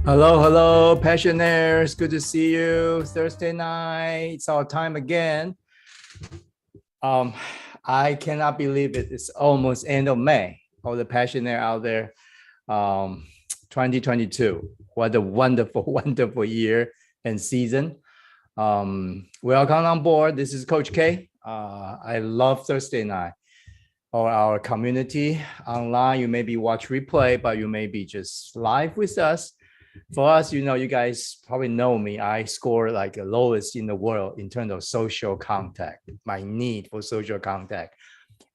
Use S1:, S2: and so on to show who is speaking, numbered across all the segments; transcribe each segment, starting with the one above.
S1: Hello, hello, passionaires. Good to see you. Thursday night. It's our time again. Um, I cannot believe it. It's almost end of May. All the passionaire out there. Um, 2022. What a wonderful, wonderful year and season. Welcome on board. This is Coach K. I love Thursday night. Or our community online. You may be watch replay, but you may be just live with us. For us, you guys probably know me. I score like the lowest in the world in terms of social contact, my need for social contact.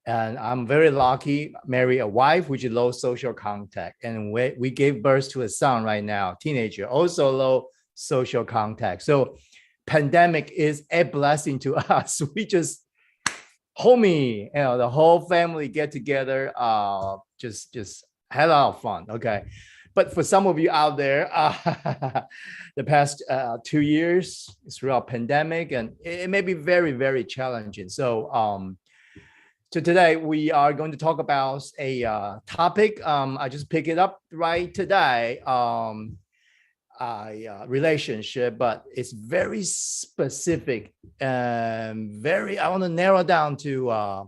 S1: And I'm very lucky, marry a wife, which is low social contact. And we gave birth to a son right now, teenager, also low social contact. So pandemic is a blessing to us. We just homie, the whole family get together, just had a lot of fun. Okay. But for some of you out there, the past 2 years throughout pandemic, and it may be very, very challenging. So today we are going to talk about a topic. I just picked it up right today. Relationship, but it's very specific and I want to narrow down to a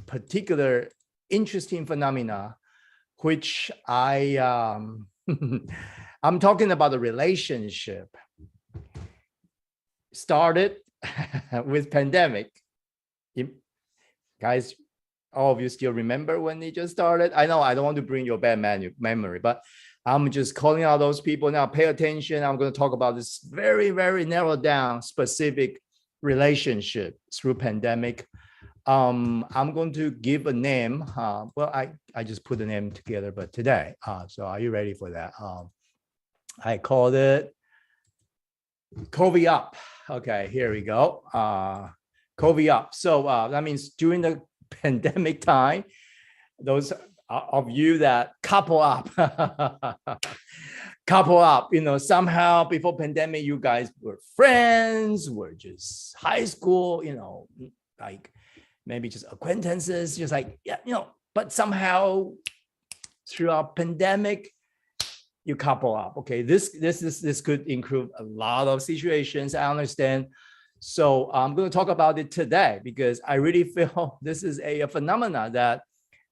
S1: particular interesting phenomena, which I'm talking about the relationship started with pandemic. Guys, all of you still remember when it just started? I know I don't want to bring your bad memory, but I'm just calling out those people now. Pay attention. I'm going to talk about this very, very narrowed down specific relationship through pandemic. I'm going to give a name. I just put the name together, but today. So are you ready for that? I called it COVID up. Okay, here we go. COVID up. So that means during the pandemic time, those of you that couple up, somehow before pandemic, you guys were friends, were just high school, like maybe just acquaintances, just like, but somehow throughout pandemic, you couple up. Okay, this could include a lot of situations. I understand. So I'm going to talk about it today because I really feel this is a phenomena that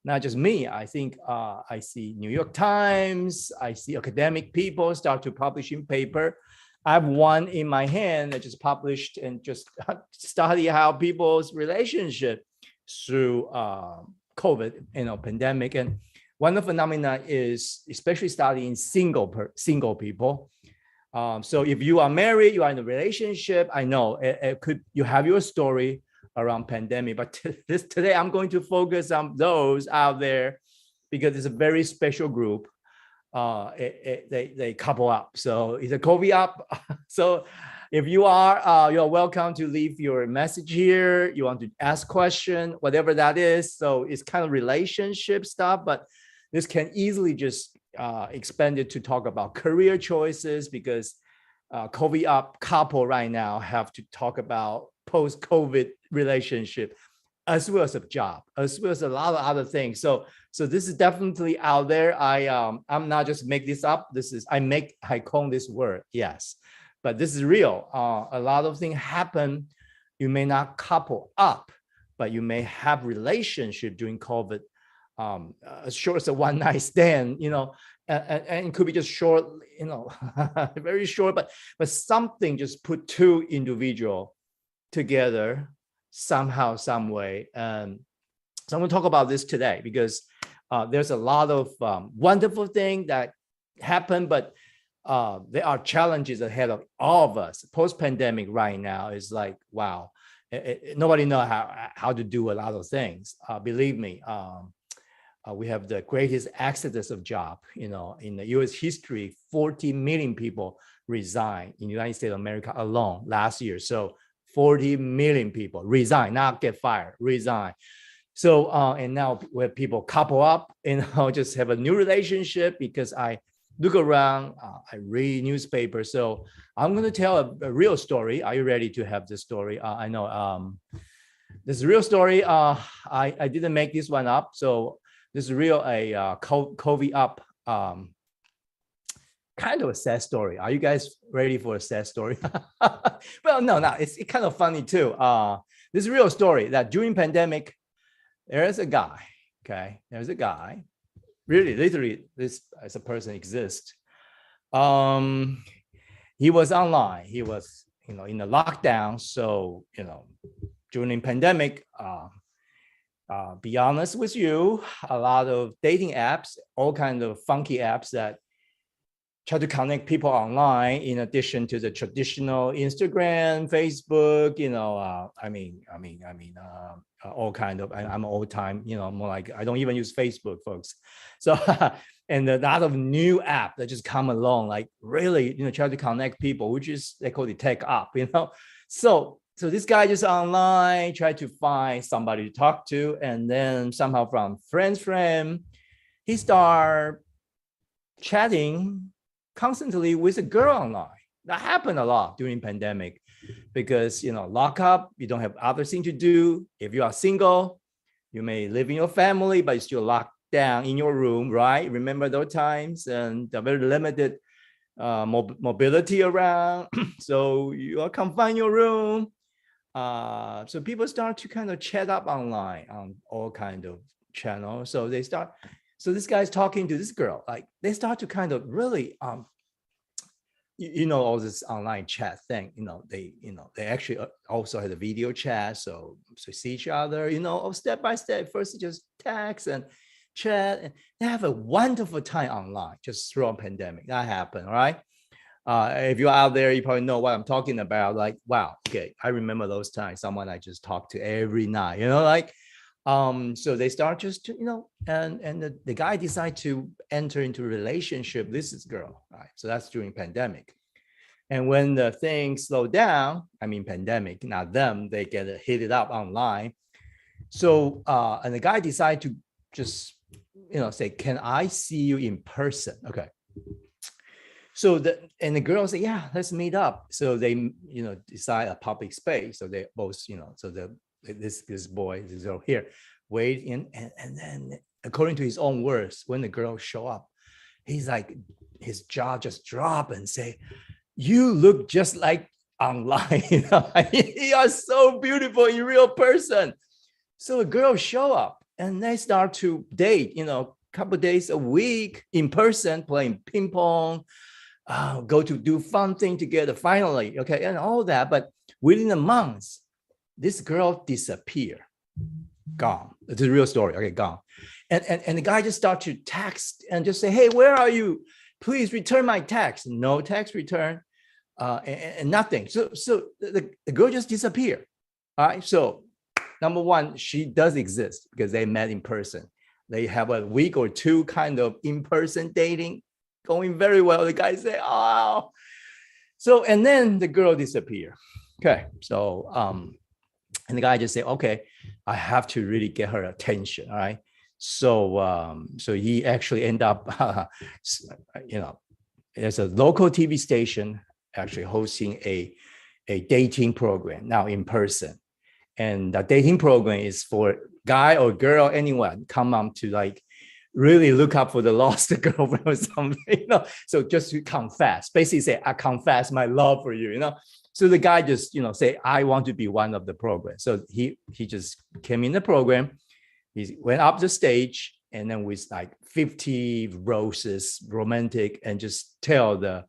S1: not just me. I think I see New York Times, I see academic people start to publishing paper. I have one in my hand that just published and just study how people's relationship through COVID, pandemic. And one of the phenomena is especially studying single people. So if you are married, you are in a relationship, I know it could, you have your story around pandemic, but today I'm going to focus on those out there because it's a very special group. They couple up, so it's a COVID up. So if you are, you're welcome to leave your message here. You want to ask question, whatever that is. So it's kind of relationship stuff, but this can easily just expand it to talk about career choices because COVID up couple right now have to talk about post-COVID relationship, as well as a job, as well as a lot of other things. So this is definitely out there. I'm not just make this up. This is I coin this word, yes, but this is real. A lot of things happen. You may not couple up, but you may have relationship during COVID. As short as a one night stand, and it could be just short, very short, but something just put two individual together somehow, some way. And so I'm going to talk about this today because there's a lot of wonderful things that happen, but there are challenges ahead of all of us. Post-pandemic right now is like, wow, nobody knows how to do a lot of things. Believe me, we have the greatest exodus of job, in the US history. 40 million people resigned in the United States of America alone last year. So 40 million people resign, not get fired, resign. So, and now where people couple up, just have a new relationship because I look around, I read newspapers. So I'm going to tell a real story. Are you ready to have this story? I know this is a real story. I didn't make this one up. So this is real, a COVID up kind of a sad story. Are you guys ready for a sad story? Well, no, it's kind of funny too. This is a real story that during pandemic, there's a guy, okay? There's a guy, really, literally, this as a person exists. He was online. He was, in the lockdown. So, during pandemic, be honest with you, a lot of dating apps, all kinds of funky apps that try to connect people online in addition to the traditional Instagram, Facebook, all kind of, I'm old time, more like, I don't even use Facebook, folks. So, and a lot of new app that just come along, like really, try to connect people, which is, they call it tech up, So this guy just online, try to find somebody to talk to. And then somehow from friend, he start chatting constantly with a girl online. That happened a lot during pandemic because, lock up, you don't have other thing to do. If you are single, you may live in your family, but you're still locked down in your room, right? Remember those times and the very limited mobility around. So you are confined in your room. So people start to kind of chat up online on all kind of channels. So this guy's talking to this girl, like they start to kind of really, all this online chat thing, they actually also had a video chat. So see each other, step by step. First just text and chat, and they have a wonderful time online just through a pandemic. That happened, right? If you're out there, you probably know what I'm talking about. Like, wow, okay, I remember those times. Someone I just talked to every night, so they start just to, and the guy decided to enter into a relationship with this girl, right? So that's during pandemic. And when the things slow down, pandemic, not them, they get hit up online. So, and the guy decided to just, say, can I see you in person? Okay. So the girl said, yeah, let's meet up. So they, decide a public space. So they both, so this boy, this girl here, wait in, and then according to his own words, when the girl show up, he's like, his jaw just drop and say, you look just like online. You are so beautiful in real person. So a girl show up and they start to date, couple days a week in person, playing ping pong, go to do fun thing together finally, okay, and all that. But within a month, this girl disappeared, gone. It's a real story, okay, gone. And the guy just start to text and just say, hey, where are you? Please return my text. No text return, and nothing. So the girl just disappeared. All right, so number one, she does exist because they met in person. They have a week or two kind of in-person dating going very well. The guy say, oh. So, and then the girl disappeared. Okay, so, and the guy just say, okay, I have to really get her attention, all right? So, so he actually end up, there's a local TV station actually hosting a dating program now in person. And the dating program is for guy or girl, anyone come up to like really look up for the lost girlfriend or something, So just to confess, basically say, I confess my love for you, So the guy just, say, I want to be one of the program. So he just came in the program. He went up the stage and then with like 50 roses, romantic, and just tell the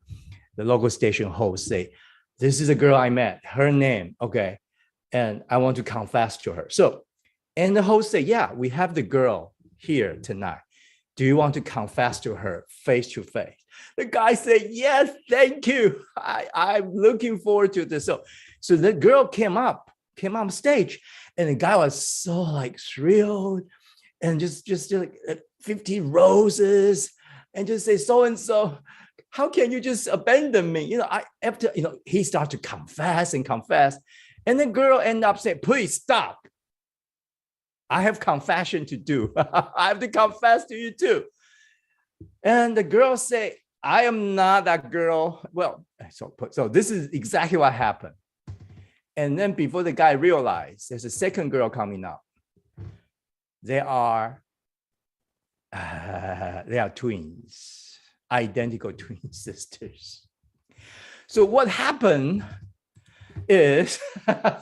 S1: local station host, say, this is a girl I met, her name, okay, and I want to confess to her. So, and the host say, yeah, we have the girl here tonight. Do you want to confess to her face to face? The guy said, yes, thank you. I'm looking forward to this. So the girl came on stage, and the guy was so like thrilled, and just like 50 roses, and just say, so-and-so, how can you just abandon me? After, he started to confess. And the girl ended up saying, please stop. I have confession to do. I have to confess to you too. And the girl say, I am not that girl. Well, so this is exactly what happened. And then before the guy realized, there's a second girl coming up. They are twins. identical twin sisters. So what happened is,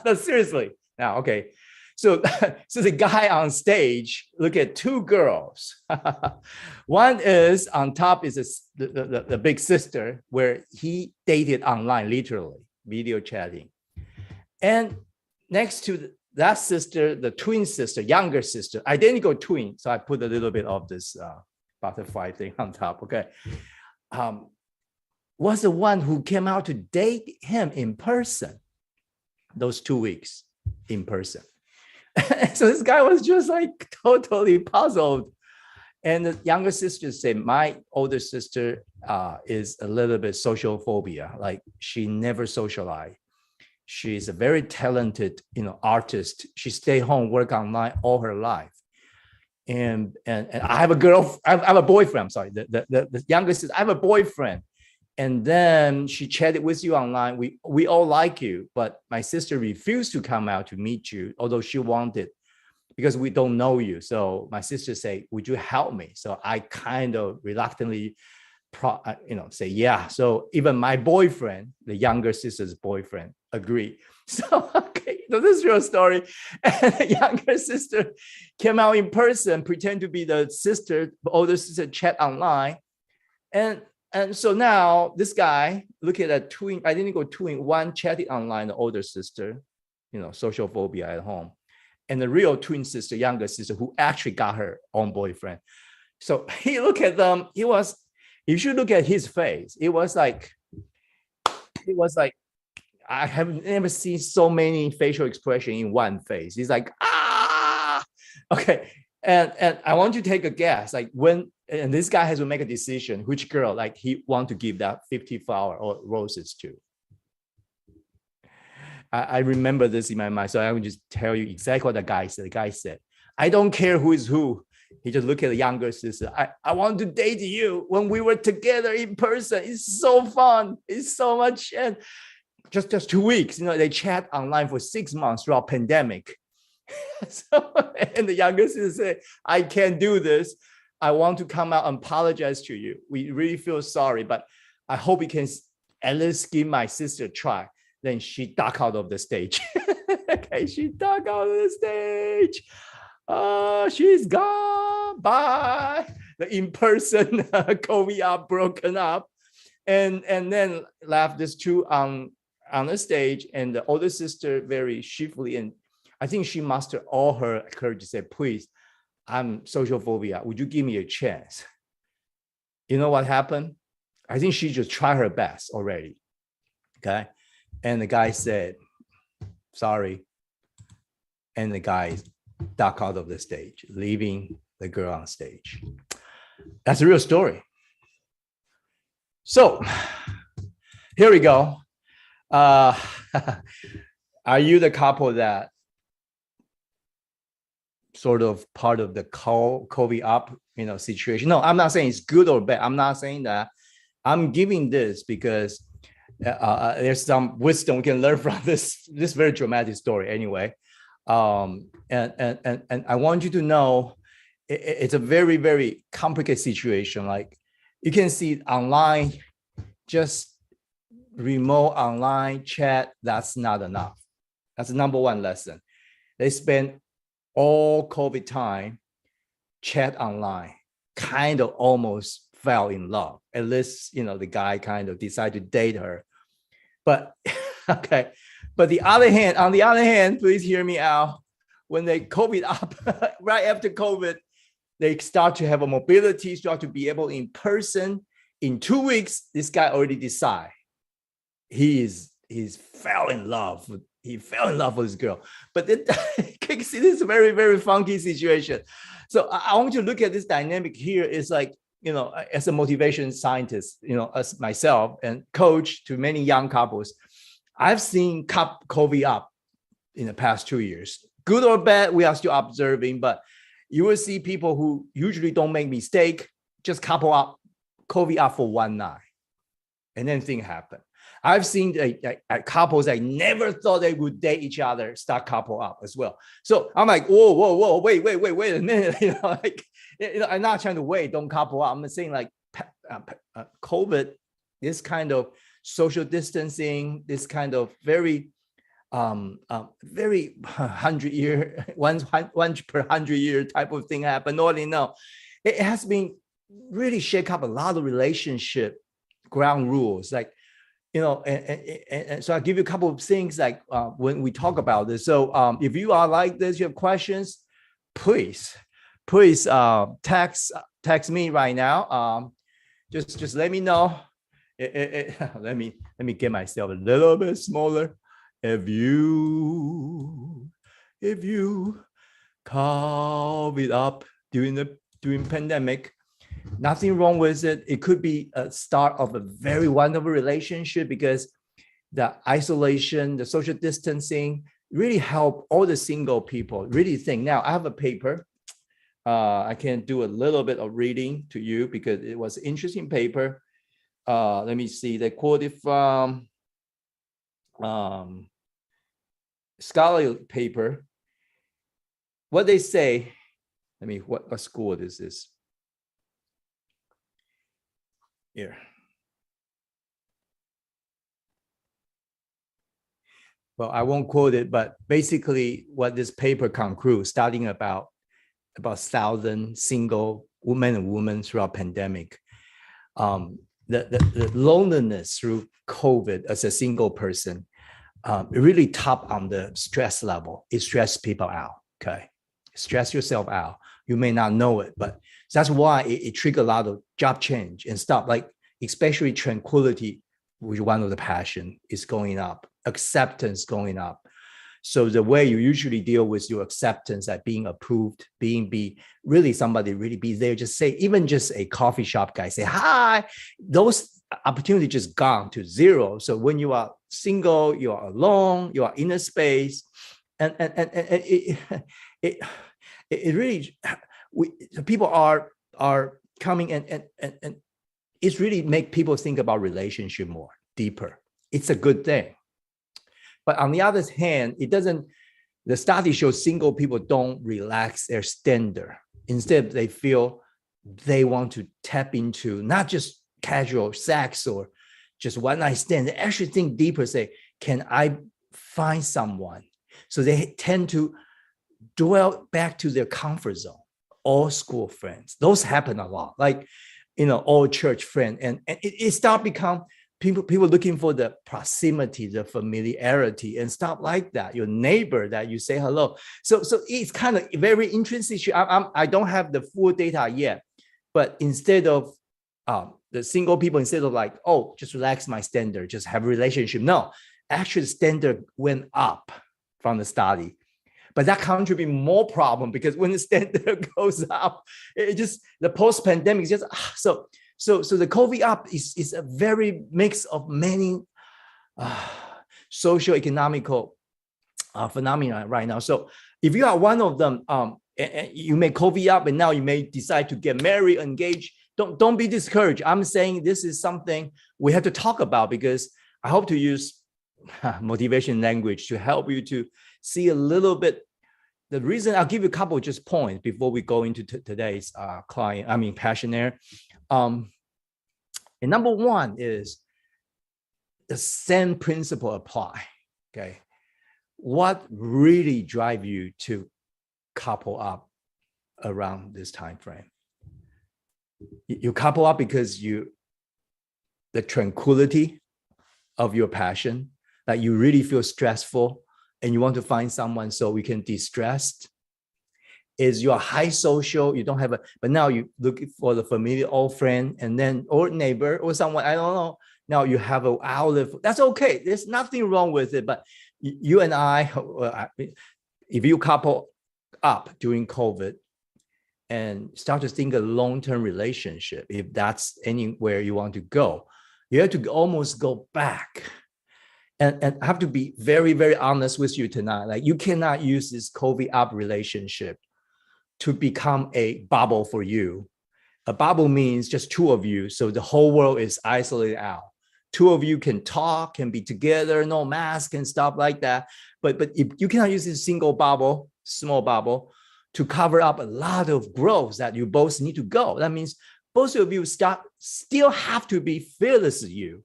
S1: no, seriously, now, okay. So, so the guy on stage, look at two girls. One is on top is the big sister, where he dated online, literally, video chatting. And next to that sister, the twin sister, younger sister, identical twin. So I put a little bit of this butterfly thing on top, okay. Was the one who came out to date him in person, those 2 weeks in person. So this guy was just like totally puzzled. And the younger sister said, my older sister is a little bit social phobia, like she never socialized. She's a very talented, artist. She stay home, work online all her life. And I have a girl, I have a boyfriend, sorry, the youngest sister, I have a boyfriend. And then she chatted with you online. We all like you, but my sister refused to come out to meet you, although she wanted, because we don't know you. So my sister said, would you help me? So I kind of reluctantly, say, yeah. So even my boyfriend, the younger sister's boyfriend, agreed. So, okay, so this is your story. And the younger sister came out in person, pretend to be the sister, the older sister chat online. And so now this guy, look at that twin, identical twin, one chatted online, the older sister, social phobia at home. And the real twin sister, younger sister, who actually got her own boyfriend. So he looked at them, you should look at his face. It was like, I have never seen so many facial expression in one face. He's like, ah, okay. And I want you to take a guess, like and this guy has to make a decision, which girl, like he want to give that 50 flower or roses to. I remember this in my mind, so I will just tell you exactly what the guy said. The guy said, I don't care who is who. He just looked at the younger sister. I want to date you when we were together in person. It's so fun. It's so much. And just 2 weeks, they chat online for 6 months throughout pandemic. So, and the younger sister said, I can't do this. I want to come out and apologize to you. We really feel sorry, but I hope you can at least give my sister a try. Then she ducked out of the stage. Okay, she ducked out of the stage. She's gone. Bye. The in-person COVID broken up. And then left these two on the stage, and the older sister very sheepishly, and I think she mustered all her courage to say, please, I'm social phobia. Would you give me a chance? You know what happened? I think she just tried her best already. Okay. And the guy said, sorry. And the guy ducked out of the stage, leaving the girl on stage. That's a real story. So here we go. Are you the couple that sort of part of the COVID up, situation? No, I'm not saying it's good or bad. I'm not saying that. I'm giving this because there's some wisdom we can learn from this very dramatic story. Anyway, and I want you to know it's a very, very complicated situation. Like you can see online, just remote online chat. That's not enough. That's the number one lesson. They spend all COVID time chat online, kind of almost fell in love. At least, the guy kind of decided to date her. But okay. But on the other hand, please hear me out. When they COVID up, right after COVID, they start to have a mobility, start to be able in person. In 2 weeks, this guy already decide he's fell in love. He fell in love with this girl. But this is a very, very funky situation. So I want you to look at this dynamic here. It's like, as a motivation scientist, as myself and coach to many young couples, I've seen COVID up in the past 2 years. Good or bad, we are still observing, but you will see people who usually don't make mistake, just couple up, COVID up for one night. And then things happen. I've seen couples that never thought they would date each other start couple up as well. So I'm like, whoa, wait a minute. I'm not trying to wait, don't couple up. I'm saying like COVID, this kind of social distancing, this kind of very 100-year, one per 100-year type of thing happened. All in all, it has been really shake up a lot of relationship ground rules. Like, and so I'll give you a couple of things like when we talk about this. So if you are like this, you have questions, please text me right now. Just let me know. Let me get myself a little bit smaller. If you carve it up during pandemic, nothing wrong with it. It could be a start of a very wonderful relationship because the isolation, the social distancing really help all the single people really think. Now, I have a paper. I can do a little bit of reading to you because it was an interesting paper. Let me see. They quoted from scholarly paper. What they say, what school this is. Here. Well, I won't quote it, but basically what this paper concludes, starting about 1,000 single men and women throughout pandemic, the loneliness through COVID as a single person, it really top on the stress level. It stresses people out, okay? Stress yourself out. You may not know it, but that's why it triggered a lot of job change and stuff, like especially tranquility, which one of the passion is going up, acceptance going up. So the way you usually deal with your acceptance, like being approved, really somebody really be there, just say, even just a coffee shop guy say hi, those opportunities just gone to zero. So when you are single, you are alone, you are in a space, and it really, people are coming and it's really make people think about relationship more deeper. It's a good thing. But on the other hand, the study shows single people don't relax their standard. Instead, they feel they want to tap into not just casual sex or just one night stand. They actually think deeper, say, can I find someone? So they tend to dwell back to their comfort zone. All school friends, those happen a lot, like, all church friend. And it start become people looking for the proximity, the familiarity and stuff like that. Your neighbor that you say hello. So it's kind of very interesting. I don't have the full data yet, but instead of the single people, instead of like, oh, just relax my standard, just have a relationship. No, actually the standard went up from the study. But that contributes more problem because when the standard goes up, it just, the post-pandemic is just, so the COVID up is a very mix of many socio-economical phenomena right now. So if you are one of them, you may COVID up and now you may decide to get married, engaged, don't be discouraged. I'm saying this is something we have to talk about because I hope to use motivation language to help you to see a little bit. The reason, I'll give you a couple of just points before we go into today's passionaire. And number one is the same principle apply, okay? What really drive you to couple up around this time frame? You couple up because the tranquility of your passion, that you really feel stressful and you want to find someone so we can de-stress. Is your high social, you don't have but now you look for the familiar old friend and then, or neighbor or someone, I don't know. Now you have an outlet, that's okay. There's nothing wrong with it. But you and I, if you couple up during COVID and start to think a long-term relationship, if that's anywhere you want to go, you have to almost go back. And I have to be very, very honest with you tonight. Like, you cannot use this COVID up relationship to become a bubble for you. A bubble means just two of you. So the whole world is isolated out. Two of you can talk, can be together, no mask and stuff like that. But if you cannot use this single bubble, small bubble, to cover up a lot of growth that you both need to go. That means both of you still have to be fearless you.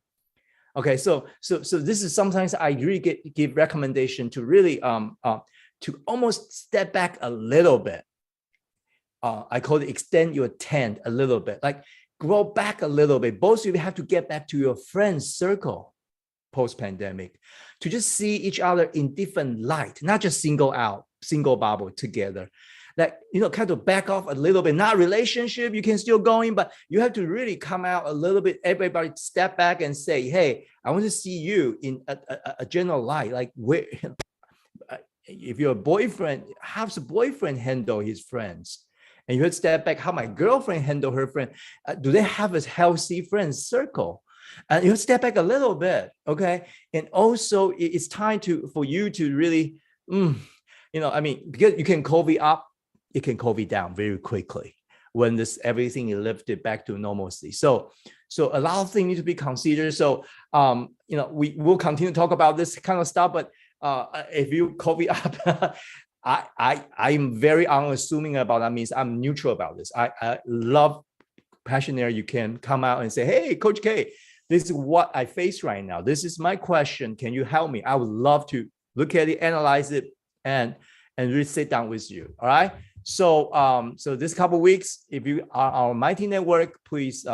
S1: Okay, so this is sometimes I really give recommendation to really to almost step back a little bit. I call it extend your tent a little bit, like grow back a little bit. Both of you have to get back to your friends circle post-pandemic to just see each other in different light, not just single bubble together. Like, kind of back off a little bit, not relationship, you can still go in, but you have to really come out a little bit. Everybody step back and say, hey, I want to see you in a general light. Like, where, if you're a boyfriend, how's the boyfriend handle his friends? And you have to step back, how my girlfriend handle her friend. Do they have a healthy friend circle? And you step back a little bit, okay? And also, it's time for you to really, because you can COVID up, it can COVID down very quickly when everything is lifted back to normalcy. So a lot of things need to be considered. So we will continue to talk about this kind of stuff. But if you COVID up, I'm very unassuming about that. Means I'm neutral about this. I love passionate. You can come out and say, hey, Coach K, this is what I face right now. This is my question. Can you help me? I would love to look at it, analyze it, and really sit down with you. All right. So this couple of weeks, if you are our Mighty Network, please,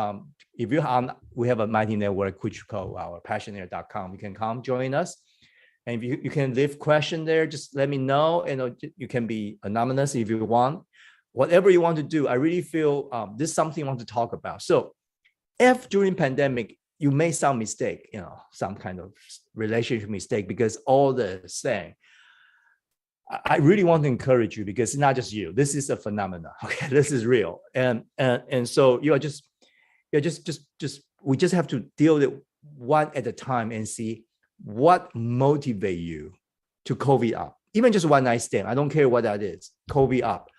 S1: if you are, we have a Mighty Network, which we call our passionaire.com. You can come join us. And if you can leave question there, just let me know. You can be anonymous if you want. Whatever you want to do, I really feel this is something I want to talk about. So if during pandemic, you made some mistake, some kind of relationship mistake, because all the saying, I really want to encourage you, because it's not just you. This is a phenomenon. Okay, this is real, and so we just have to deal with it one at a time and see what motivate you to COVID up. Even just one night stand, I don't care what that is. COVID up,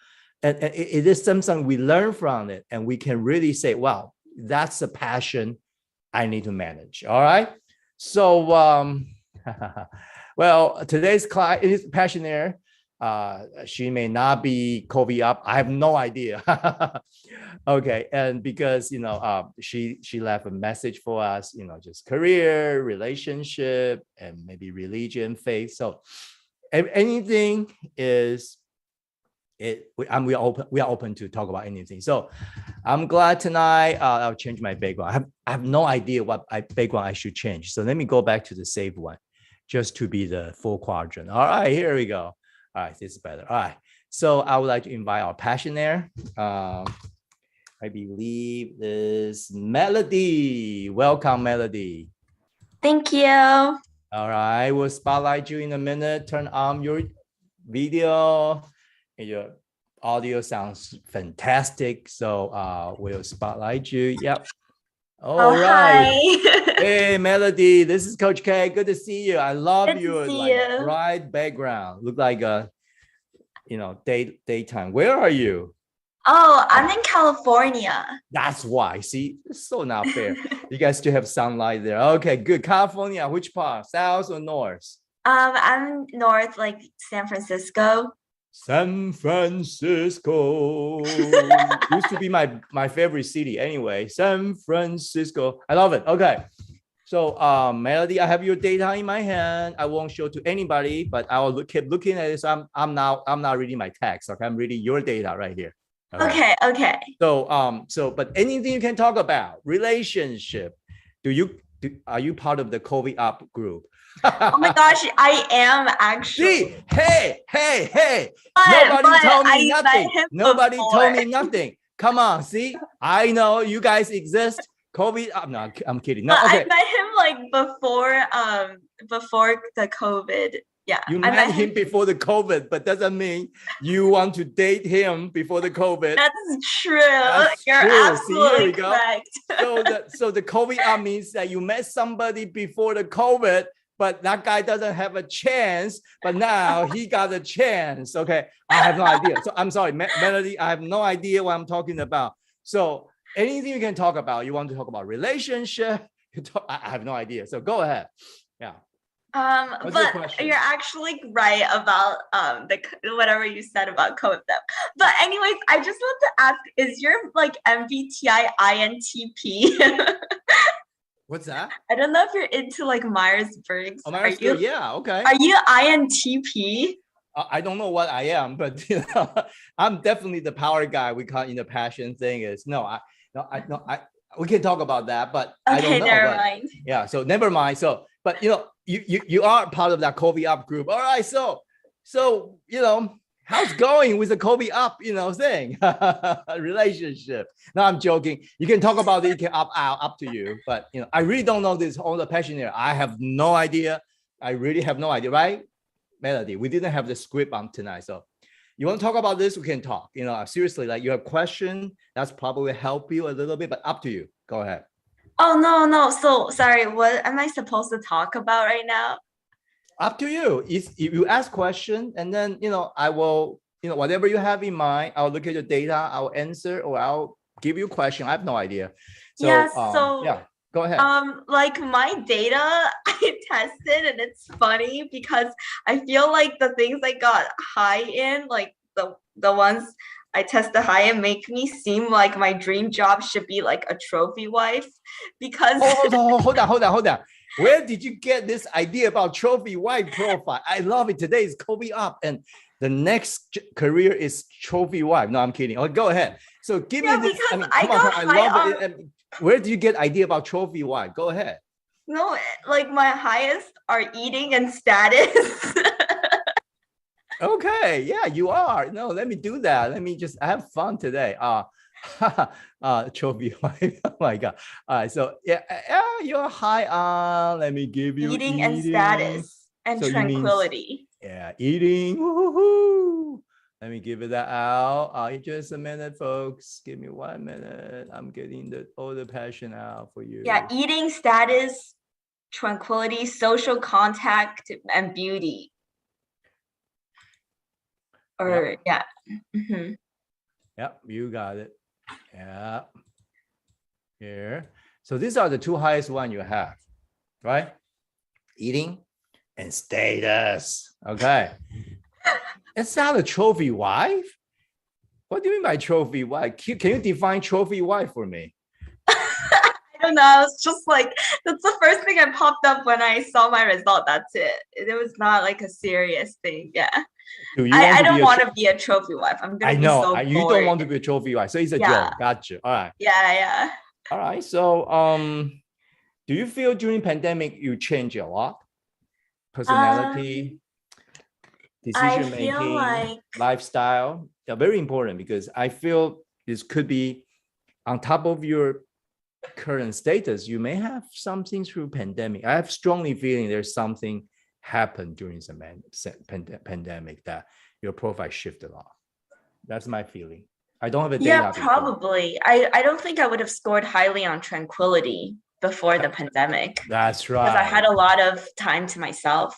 S1: and it is something we learn from it, and we can really say, wow, that's a passion I need to manage. All right, so well, today's class is passionate. She may not be COVID up. I have no idea. Okay, and because she left a message for us. Just career, relationship, and maybe religion, faith. So anything is we are open to talk about anything. So I'm glad tonight. I'll change my background. I have no idea what background I should change. So let me go back to the saved one, just to be the full quadrant. All right, here we go. All right, this is better. All right, so I would like to invite our passionaire. I believe this Melody. Welcome, Melody.
S2: Thank you.
S1: All right, we'll spotlight you in a minute. Turn on your video. And your audio sounds fantastic. So we'll spotlight you. Yep. All right.
S2: Hi.
S1: Hey, Melody, this is Coach K. Good to see you. I love
S2: Good
S1: your
S2: to see you.
S1: bright background. Look like a, daytime. Where are you?
S2: Oh, I'm in California.
S1: That's why. See, it's so not fair. You guys still have sunlight there. Okay, good. California, which part? South or north?
S2: I'm north, like San Francisco.
S1: San Francisco used to be my favorite city anyway. San Francisco, I love it. Okay, so Melody, I have your data in my hand. I won't show to anybody, but I will keep looking at it. So I'm not reading my text. Okay, I'm reading your data right here.
S2: Okay.
S1: So but anything you can talk about, relationship. Are you part of the COVID up group?
S2: Oh my gosh, I am actually.
S1: See, hey. Nobody told me nothing. Nobody told me nothing. Come on, see, I know you guys exist. COVID. I'm kidding. No, okay.
S2: I met him like before the COVID. Yeah.
S1: You met him before the COVID, but doesn't mean you want to date him before the COVID.
S2: That's true. You're
S1: See, here we
S2: absolutely
S1: go.
S2: correct.
S1: So the COVID up means that you met somebody before the COVID, but that guy doesn't have a chance, but now he got a chance. Okay, I have no idea. So I'm sorry, Melody, I have no idea what I'm talking about. So anything you can talk about, you want to talk about relationship, I have no idea. So go ahead. Yeah. What's your
S2: But
S1: question?
S2: you're actually right about whatever you said about COVID. But anyways, I just want to ask: is your like MBTI INTP?
S1: What's that?
S2: I don't know if you're into like Myers-Briggs.
S1: Oh, Myers-Briggs, yeah, okay.
S2: Are you INTP?
S1: I don't know what I am, but I'm definitely the power guy. We call in the passion thing is we can talk about that, but I don't
S2: Okay,
S1: know.
S2: never
S1: But
S2: mind.
S1: yeah, so never mind. So, but you are part of that Kobe Up group. All right, so how's going with the Kobe Up thing relationship? No, I'm joking. You can talk about it. You can opt out, up to you. But I really don't know this all the passion here. I have no idea. I really have no idea, right? Melody, we didn't have the script on tonight, so you want to talk about this, we can talk. Seriously, like you have a question, that's probably help you a little bit, but up to you. Go ahead.
S2: Oh no. So sorry, what am I supposed to talk about right now?
S1: Up to you. If you ask question, and then I will, whatever you have in mind, I'll look at your data, I'll answer, or I'll give you a question. I have no idea. So yeah, go ahead.
S2: Like my data, I tested, and it's funny because I feel like the things I got high in, like the ones I tested high in, make me seem like my dream job should be like a trophy wife, because
S1: hold on. Where did you get this idea about trophy wife profile? I love it. Today is Kobe Up, and the next career is trophy wife. No, I'm kidding. Oh, go ahead. So give me this. I mean, come on, I love it. Where do you get idea about trophy wife? Go ahead.
S2: No, like my highest are eating and status.
S1: Okay, yeah, you are. No, let me do that. Let me just have fun today. Trophy wife. Oh my god. All right, so yeah, you're high on. Let me give you
S2: eating and status and
S1: so
S2: tranquility.
S1: Yeah, eating. Woo-hoo-hoo. Let me give it that out. Just a minute, folks. Give me 1 minute. I'm getting all the passion out for you.
S2: Yeah, eating, status, tranquility, social contact, and beauty. Or yeah. Mm-hmm.
S1: Yep, you got it. Yeah. Here. So these are the two highest one you have, right? Eating and status. Okay. It's not a trophy wife. What do you mean by trophy wife? Can you define trophy wife for me?
S2: I don't know. It's just like that's the first thing that popped up when I saw my result. That's it. It was not like a serious thing. Yeah. I don't want to be a trophy wife. I'm gonna be so bored.
S1: You don't want to be a trophy wife, so it's a joke. Gotcha. All right.
S2: Yeah.
S1: All right. So, do you feel during pandemic you change a lot? Personality, decision making, lifestyle. They're very important because I feel this could be on top of your current status. You may have something through pandemic. I have strongly feeling there's something happened during the pandemic that your profile shifted a lot. That's my feeling. I don't have a data.
S2: Yeah, probably. I don't think I would have scored highly on tranquility before the pandemic.
S1: That's right.
S2: Because I had a lot of time to myself.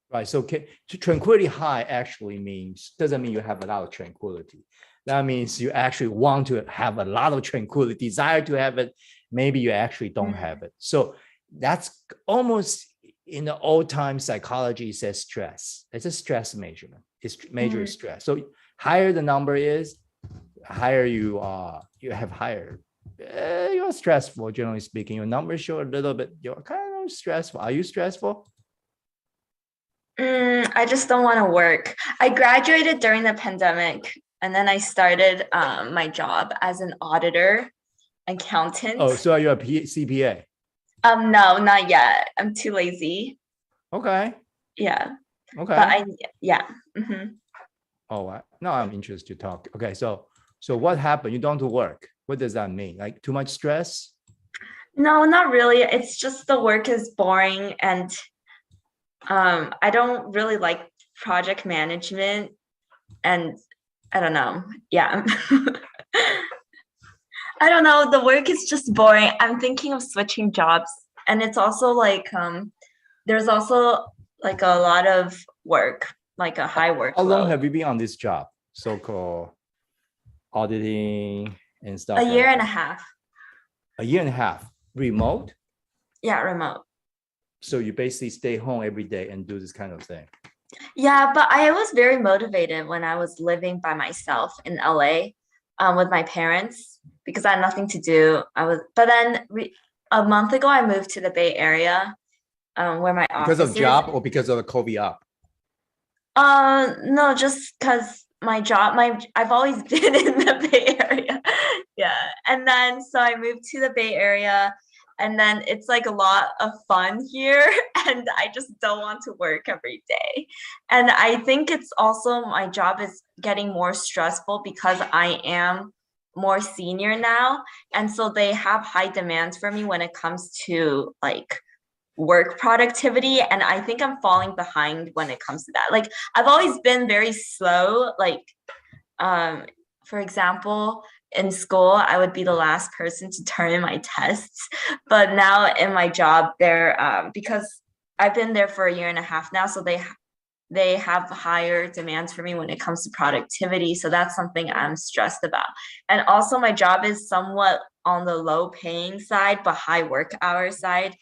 S1: Right. So tranquility high actually doesn't mean you have a lot of tranquility. That means you actually want to have a lot of tranquility, desire to have it. Maybe you actually don't have it. So that's almost in the old time psychology says stress. It's a stress measurement. It's measure stress. So higher the number is, higher you are. You have higher. You're stressful, generally speaking. Your numbers show a little bit. You're kind of stressful. Are you stressful?
S2: I just don't want to work. I graduated during the pandemic, and then I started my job as an auditor, accountant.
S1: Oh, so are you a CPA?
S2: No, not yet. I'm too lazy.
S1: Okay.
S2: Yeah.
S1: Okay.
S2: But yeah. Mm-hmm.
S1: Oh, now I'm interested to talk. Okay, so what happened? You don't want to work. What does that mean? Like too much stress?
S2: No, not really. It's just the work is boring, and I don't really like project management, and I don't know. Yeah. I don't know. The work is just boring. I'm thinking of switching jobs, and it's also like there's also like a lot of work, like a high workload.
S1: How long have you been on this job? So-called auditing and stuff.
S2: A year and a half.
S1: A year and a half. Remote?
S2: Yeah, remote.
S1: So you basically stay home every day and do this kind of thing.
S2: Yeah, but I was very motivated when I was living by myself in LA, with my parents because I had nothing to do. But then a month ago I moved to the Bay Area, where my
S1: Because
S2: office
S1: of
S2: is.
S1: job or because of the COVID up?
S2: No, just because my job, I've always been in the Bay Area. Yeah. And then so I moved to the Bay Area, and then it's like a lot of fun here, and I just don't want to work every day. And I think it's also my job is getting more stressful because I am more senior now, and so they have high demands for me when it comes to like work productivity, and I think I'm falling behind when it comes to that. Like I've always been very slow, like for example, in school I would be the last person to turn in my tests, but now in my job they're because I've been there for a year and a half now, so they have higher demands for me when it comes to productivity, so that's something I'm stressed about. And also my job is somewhat on the low paying side but high work hour side,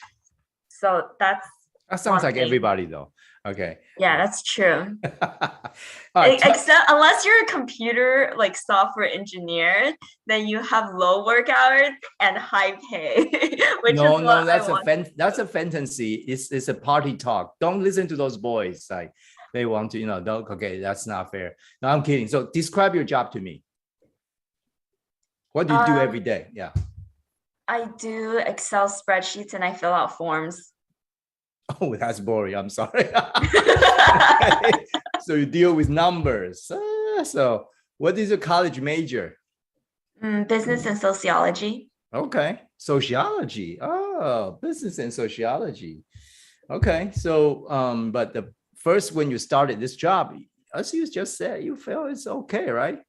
S2: so that's
S1: That sounds
S2: one
S1: like
S2: thing.
S1: everybody though. Okay.
S2: Yeah, that's true.
S1: All right,
S2: Except unless you're a computer like software engineer, then you have low work hours and high pay, which is
S1: no,
S2: what I
S1: that's
S2: want.
S1: that's a fantasy. It's a party talk. Don't listen to those boys. Like they want to, don't. Okay, that's not fair. No, I'm kidding. So describe your job to me. What do you do every day? Yeah.
S2: I do Excel spreadsheets and I fill out forms.
S1: Oh, that's boring. I'm sorry. Okay. So you deal with numbers. So what is your college major?
S2: Business and sociology.
S1: Okay. Sociology. Oh, business and sociology. Okay. So, but the first, when you started this job, as you just said, you felt it's okay, right?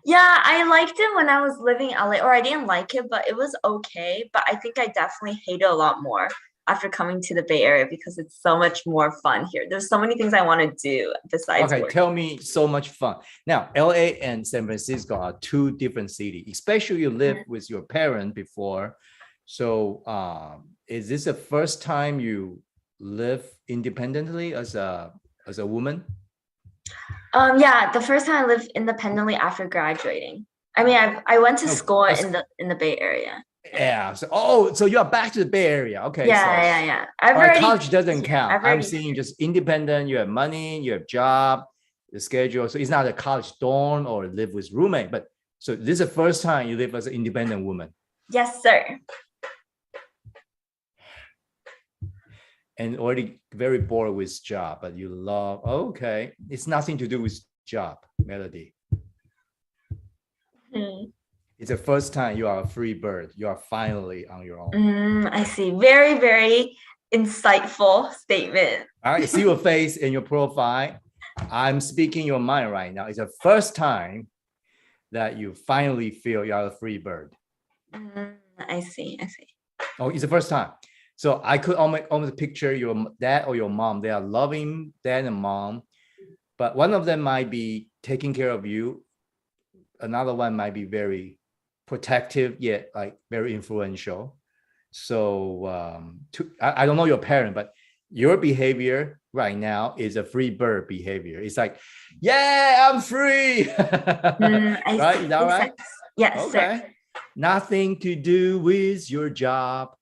S2: Yeah, I liked it when I was living in LA, or I didn't like it, but it was okay. But I think I definitely hate it a lot more after coming to the Bay Area because it's so much more fun here. There's so many things I want to do besides
S1: Okay,
S2: work.
S1: tell me, so much fun. Now, LA and San Francisco are two different cities, especially you lived with your parent before. So is this the first time you live independently as a woman?
S2: Yeah, the first time I lived independently after graduating. I mean, I went to school in the Bay Area.
S1: Yeah. So you are back to the Bay Area. Okay.
S2: Yeah.
S1: College doesn't count. I'm seeing just independent. You have money, you have job, the schedule. So it's not a college dorm or live with roommate. But so this is the first time you live as an independent woman.
S2: Yes, sir.
S1: And already very bored with job, but you love. Okay, it's nothing to do with job, Melody. It's the first time you are a free bird. You are finally on your own.
S2: I see. Very, very insightful statement.
S1: I see your face in your profile. I'm speaking your mind right now. It's the first time that you finally feel you are a free bird.
S2: I see.
S1: Oh, it's the first time. So I could almost picture your dad or your mom. They are loving dad and mom, but one of them might be taking care of you. Another one might be very protective, yet like very influential. So I don't know your parent, but your behavior right now is a free bird behavior. It's like, yeah, I'm free. Right? Is that right?
S2: Yes,
S1: okay.
S2: Sir.
S1: Nothing to do with your job.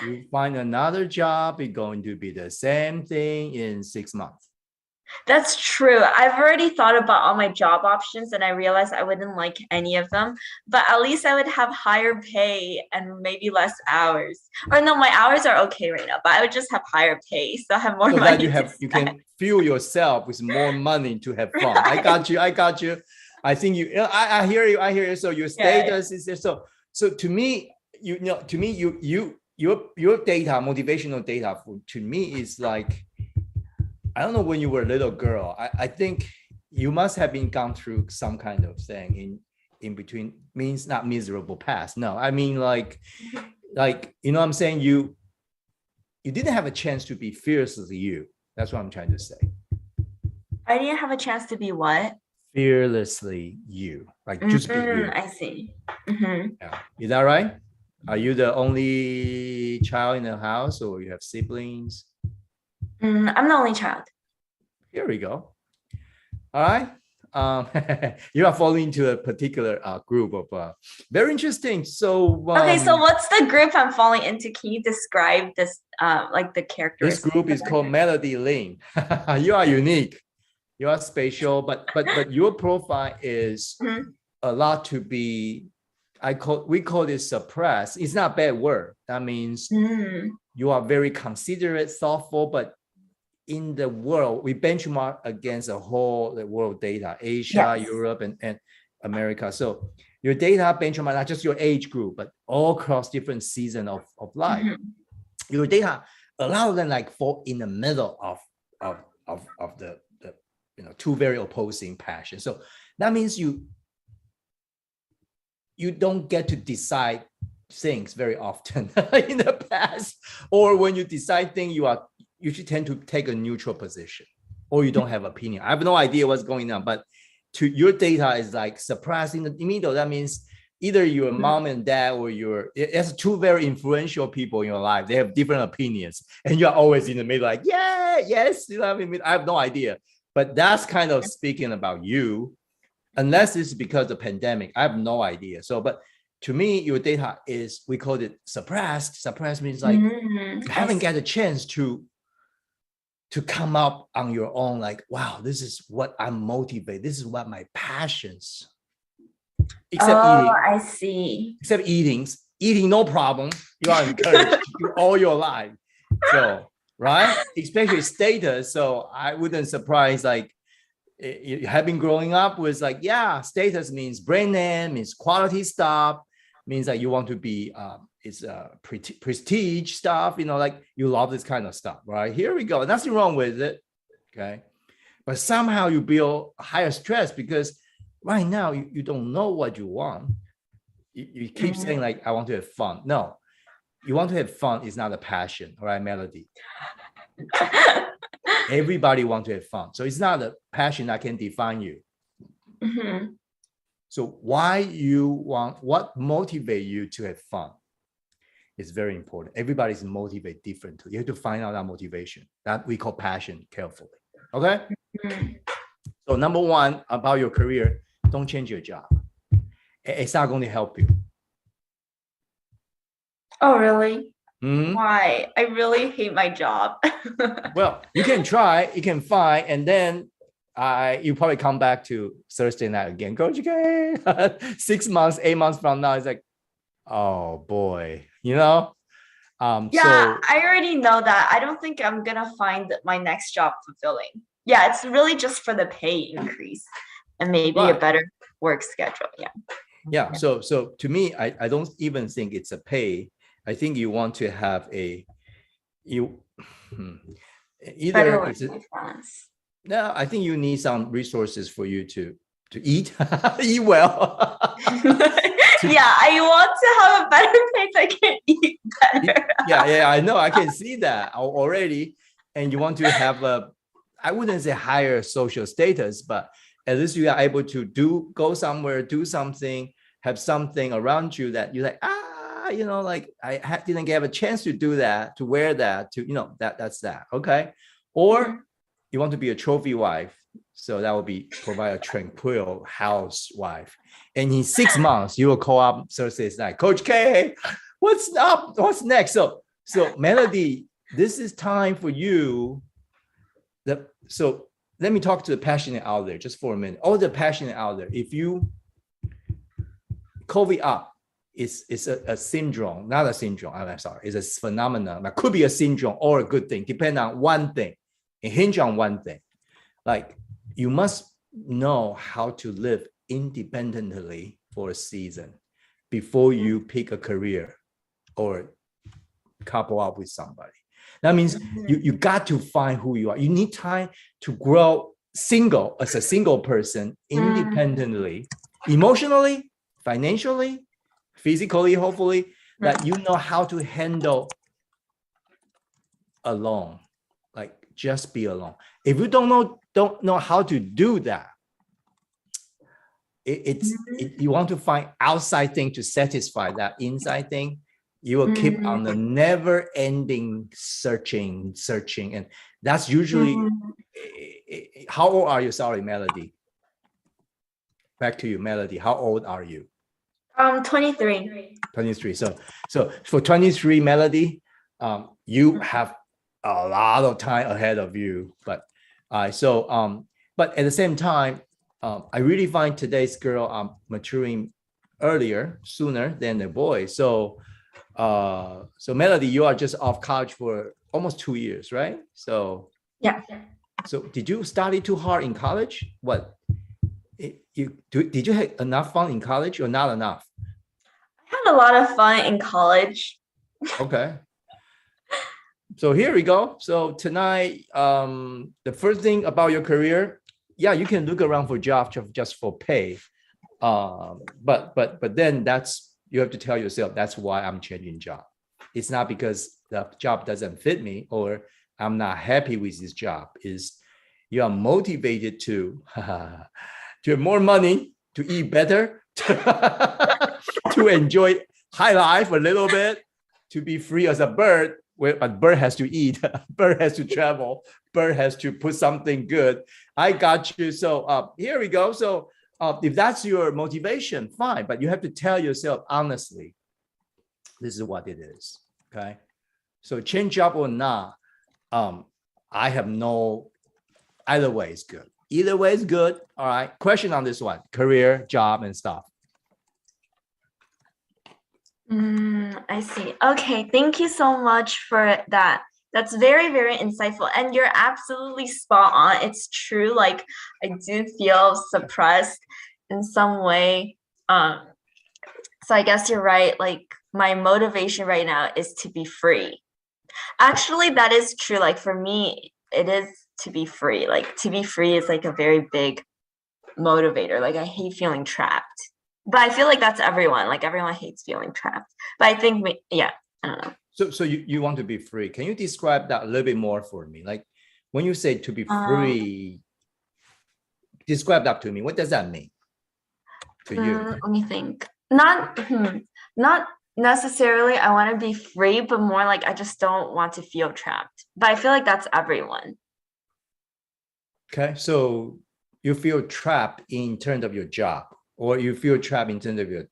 S1: You find another job, it's going to be the same thing in 6 months.
S2: That's true. I've already thought about all my job options and I realized I wouldn't like any of them, but at least I would have higher pay and maybe less hours. Or no, my hours are okay right now, but I would just have higher pay. So I have more money.
S1: So that you can fuel yourself with more money to have fun. Right. I got you. I think I hear you. So your status is there. So to me, your data, motivational data to me is like, I don't know, when you were a little girl, I think you must have been gone through some kind of thing in between, means not miserable past. No, I mean like, you know what I'm saying? You didn't have a chance to be fiercely you. That's what I'm trying to say.
S2: I didn't have a chance to be what?
S1: Fearlessly you, like just be you.
S2: I see.
S1: Yeah. Is that right? Are you the only child in the house, or you have siblings?
S2: I'm the only child.
S1: Here we go. All right. You are falling into a particular group of very interesting. So
S2: Okay, so what's the group I'm falling into? Can you describe this, like the
S1: this
S2: characteristics?
S1: group is called Melody Lin. You are unique. You are special, but your profile is
S2: Mhm.
S1: a lot to be. We call this suppressed. It's not a bad word. That means
S2: Mm.
S1: you are very considerate, thoughtful, but in the world, we benchmark against the world data, Asia,
S2: Yes.
S1: Europe, and America. So your data benchmark, not just your age group, but all across different seasons of life.
S2: Mhm.
S1: Your data, a lot of them like fall in the middle of the two very opposing passions. So that means you don't get to decide things very often in the past, or when you decide things, you should tend to take a neutral position, or you don't have opinion. I have no idea what's going on, but to your data is like suppressing the middle. That means either your mom and dad or it's two very influential people in your life. They have different opinions, and you're always in the middle, like, yeah, yes, you know what I mean? I have no idea. But that's kind of speaking about you, unless it's because of the pandemic. I have no idea. So, but to me, your data is, we call it suppressed. Suppressed means like you haven't got a chance to come up on your own, like, wow, this is what I'm motivated. This is what my passions. Except eating.
S2: I see.
S1: Except eating, no problem. You are encouraged to do all your life. So, right? Especially status. So I wouldn't surprise, like, you have been growing up with like, yeah, status means brand name, means quality stuff, means that you want to be, it's prestige stuff, like you love this kind of stuff, right? Here we go. Nothing wrong with it, okay? But somehow you build higher stress because right now you don't know what you want. You keep saying like, I want to have fun. No, you want to have fun is not a passion, all right, Melody? Everybody wants to have fun. So it's not a passion that can define you.
S2: Mhm.
S1: So what motivates you to have fun is very important. Everybody's motivated differently. You have to find out that motivation that we call passion carefully. Okay.
S2: Mhm.
S1: So number one about your career, don't change your job. It's not going to help you.
S2: Oh, really?
S1: Mhm.
S2: Why? I really hate my job.
S1: Well, you can try, you can find, and then you probably come back to Thursday night again. Coach K, 6 months, 8 months from now, it's like, oh boy,
S2: Yeah,
S1: so
S2: I already know that. I don't think I'm gonna find my next job fulfilling. Yeah, it's really just for the pay increase and maybe a
S1: right.
S2: better work schedule. Yeah.
S1: Yeah. So to me, I don't even think it's a pay. I think you want to have either
S2: Better
S1: it's
S2: work-life balance.
S1: no, I think you need some resources for you to eat, eat well.
S2: Yeah, I want to have a better place I can eat better.
S1: Yeah, I know. I can see that already. And you want to have I wouldn't say higher social status, but at least you are able to go somewhere, do something, have something around you that you're like, like I didn't get a chance to do that, to wear that, that's that. Okay. Or you want to be a trophy wife. So that will provide a tranquil housewife. And in 6 months, you will call up Thursday's night, Coach K, what's up? What's next? So Melody, this is time for you. So let me talk to the passionate out there just for a minute. All the passionate out there, if you COVID up, it's a syndrome, not a syndrome. I'm sorry, it's a phenomenon. It could be a syndrome or a good thing, depending on one thing. It hinges on one thing. Like, you must know how to live independently for a season before you pick a career or couple up with somebody. That means you got to find who you are. You need time to grow as a single person, independently, emotionally, financially, physically, hopefully, that you know how to handle alone. Like, just be alone. If you don't know how to do that, you want to find outside thing to satisfy that inside thing. You will keep on the never ending searching. And that's usually, how old are you? Sorry, Melody. Back to you, Melody. How old are you?
S2: 23.
S1: 23. So for 23, Melody, you have a lot of time ahead of you. But but at the same time, I really find today's girl maturing sooner than the boy. So Melody, you are just off college for almost 2 years, right? So
S2: yeah.
S1: So did you study too hard in college? What did you have enough fun in college or not enough?
S2: I had a lot of fun in college.
S1: Okay. So here we go. So tonight, the first thing about your career, yeah, you can look around for jobs just for pay. But then you have to tell yourself, that's why I'm changing job. It's not because the job doesn't fit me or I'm not happy with this job. You are motivated to have more money, to eat better, to enjoy high life a little bit, to be free as a bird. A bird has to eat, a bird has to travel, bird has to put something good. I got you. So here we go. So if that's your motivation, fine. But you have to tell yourself honestly, this is what it is. Okay. So change job or not, I have either way is good. Either way is good. All right. Question on this one: career, job, and stuff.
S2: I see. Okay. Thank you so much for that. That's very, very insightful. And you're absolutely spot on. It's true. Like, I do feel suppressed in some way. So I guess you're right. Like, my motivation right now is to be free. Actually, that is true. Like, for me, it is to be free. Like, to be free is like a very big motivator. Like, I hate feeling trapped. But I feel like that's everyone. Like, everyone hates feeling trapped. But I think, yeah, I don't know.
S1: So you want to be free. Can you describe that a little bit more for me? Like, when you say to be free, describe that to me. What does that mean to you?
S2: Let me think. Not necessarily I want to be free, but more like I just don't want to feel trapped. But I feel like that's everyone.
S1: Okay, so you feel trapped in terms of your job, or you feel trapped in terms of your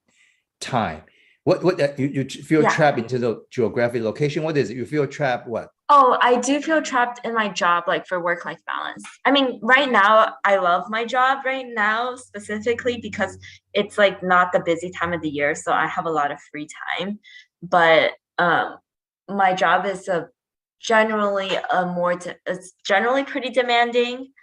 S1: time. What you feel trapped into the geographic location? What is it? You feel trapped what?
S2: Oh, I do feel trapped in my job, like for work-life balance. I mean, right now, I love my job right now, specifically because it's like not the busy time of the year, so I have a lot of free time. But my job is generally it's generally pretty demanding.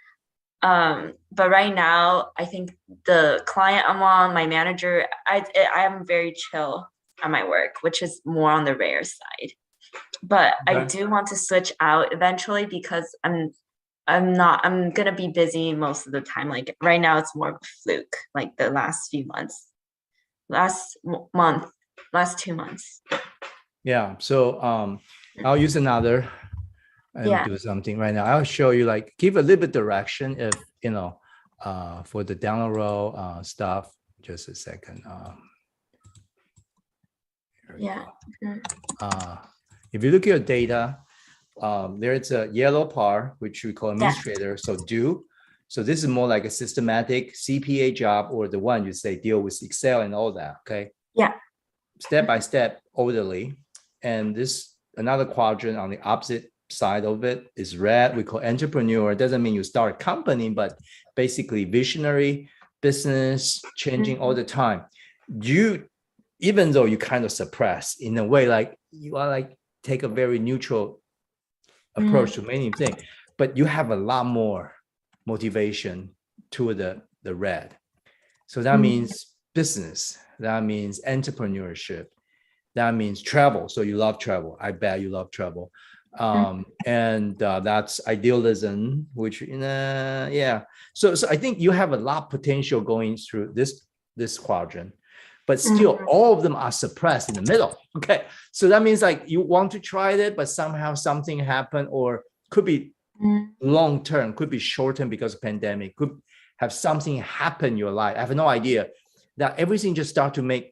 S2: But right now, I think the client I'm on, my manager, I am very chill at my work, which is more on the rare side. But okay. I do want to switch out eventually because I'm gonna be busy most of the time. Like right now, it's more of a fluke. Like the last few months, last 2 months.
S1: Yeah. So I'll use another. And do something right now. I'll show you, like, give a little bit direction if for the down the row stuff. Just a second. If you look at your data, there's a yellow part which we call administrator. So so this is more like a systematic CPA job, or the one you say deal with Excel and all that. Okay.
S2: Yeah.
S1: Step by step, orderly, and this another quadrant on the opposite side of it is red. We call entrepreneur. It doesn't mean you start a company, but basically visionary business, changing all the time. Even though you kind of suppress in a way, like you are like take a very neutral approach to many things, but you have a lot more motivation to the red. So that means business. That means entrepreneurship. That means travel. So you love travel. I bet you love travel. And that's idealism, which so I think you have a lot of potential going through this quadrant, but still all of them are suppressed in the middle. Okay, so that means like you want to try it, but somehow something happened, or could be long term, could be short term because of pandemic, could have something happen in your life. I have no idea, that everything just start to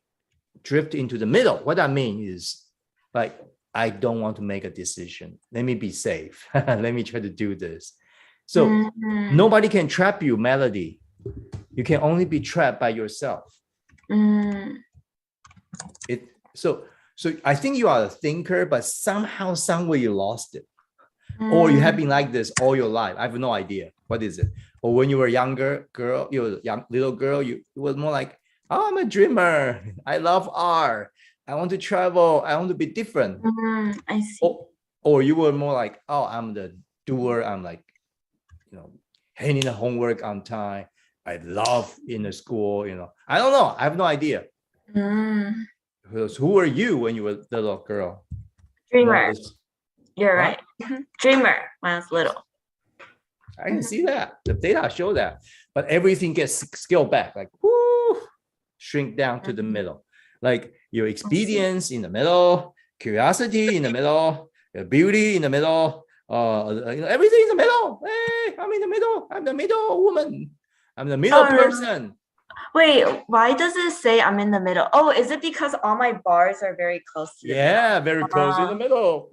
S1: drift into the middle. What I mean is like, I don't want to make a decision. Let me be safe. Let me try to do this. So
S2: Mhm.
S1: nobody can trap you, Melody. You can only be trapped by yourself.
S2: Mm.
S1: So I think you are a thinker, but somehow, somewhere you lost it. Or you have been like this all your life. I have no idea. What is it? Or when you were younger girl, you were a young little girl, you was more like, oh, I'm a dreamer. I love art. I want to travel. I want to be different.
S2: I see.
S1: Or you were more like, oh, I'm the doer. I'm like, handing the homework on time. I love in the school, I don't know. I have no idea.
S2: Mm.
S1: Who were you when you were a little girl?
S2: Dreamer. You're
S1: What?
S2: right. Dreamer when I was little.
S1: I can see that. The data show that. But everything gets scaled back, like whoo, shrink down to the middle. Like your experience in the middle, curiosity in the middle, beauty in the middle, everything in the middle. Hey, I'm in the middle. I'm the middle woman. I'm the middle person.
S2: Wait, why does it say I'm in the middle? Oh, is it because all my bars are very close to the middle?
S1: Very close in the middle.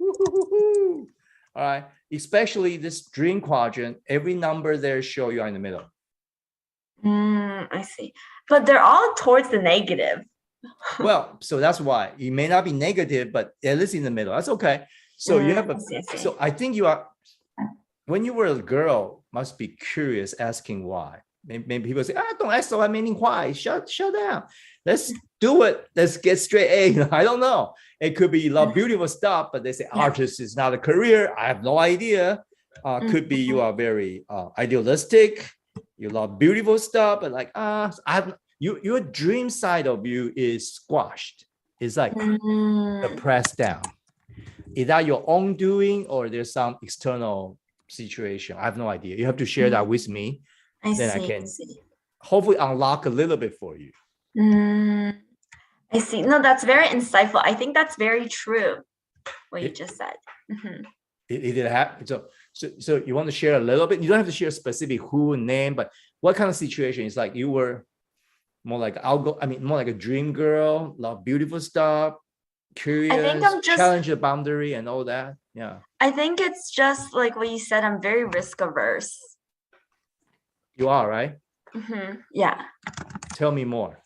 S1: All right. Especially this dream quadrant, every number there show you are in the middle.
S2: I see. But they're all towards the negative.
S1: Well, so that's why it may not be negative, but at least in the middle. That's okay. So you have
S2: I see.
S1: so I think you are, when you were a girl, must be curious, asking why. Maybe people say, don't ask so many why. Shut down. Let's do it. Let's get straight A. I don't know. It could be love beautiful stuff, but they say artist is not a career. I have no idea. Could be you are very idealistic. You love beautiful stuff, but like your dream side of you is squashed. It's like pressed down. Is that your own doing or there's some external situation? I have no idea. You have to share that with me. I can hopefully unlock a little bit for you.
S2: I see. No, that's very insightful. I think that's very true, what you just said.
S1: It did happen. So you want to share a little bit? You don't have to share specific who, name, but what kind of situation? It's like you were more like more like a dream girl, love beautiful stuff, curious,
S2: I think I'm just
S1: challenge the boundary and all that. Yeah.
S2: I think it's just like what you said. I'm very risk averse.
S1: You are, right?
S2: Yeah.
S1: Tell me more.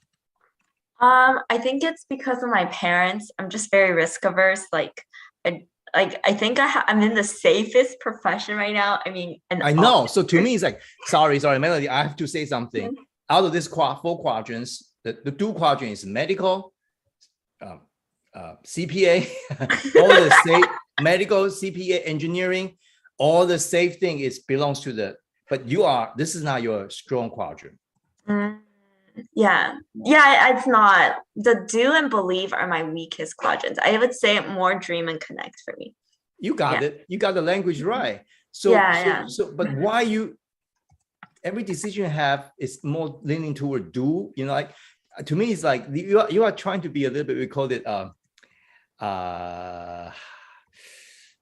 S2: I think it's because of my parents. I'm just very risk averse. I think I'm in the safest profession right now. I mean,
S1: I know. So to me, it's like, sorry, Melody, I have to say something. Out of this 4 quadrants, the 2 quadrants is medical, CPA, all the safe medical, CPA, engineering, all the safe thing belongs to but this is not your strong quadrant.
S2: Yeah, it's not. The do and believe are my weakest quadrants. I would say more dream and connect for me.
S1: You got it. You got the language right. So but why every decision you have is more leaning toward do, like to me, it's like you are trying to be a little bit, we call it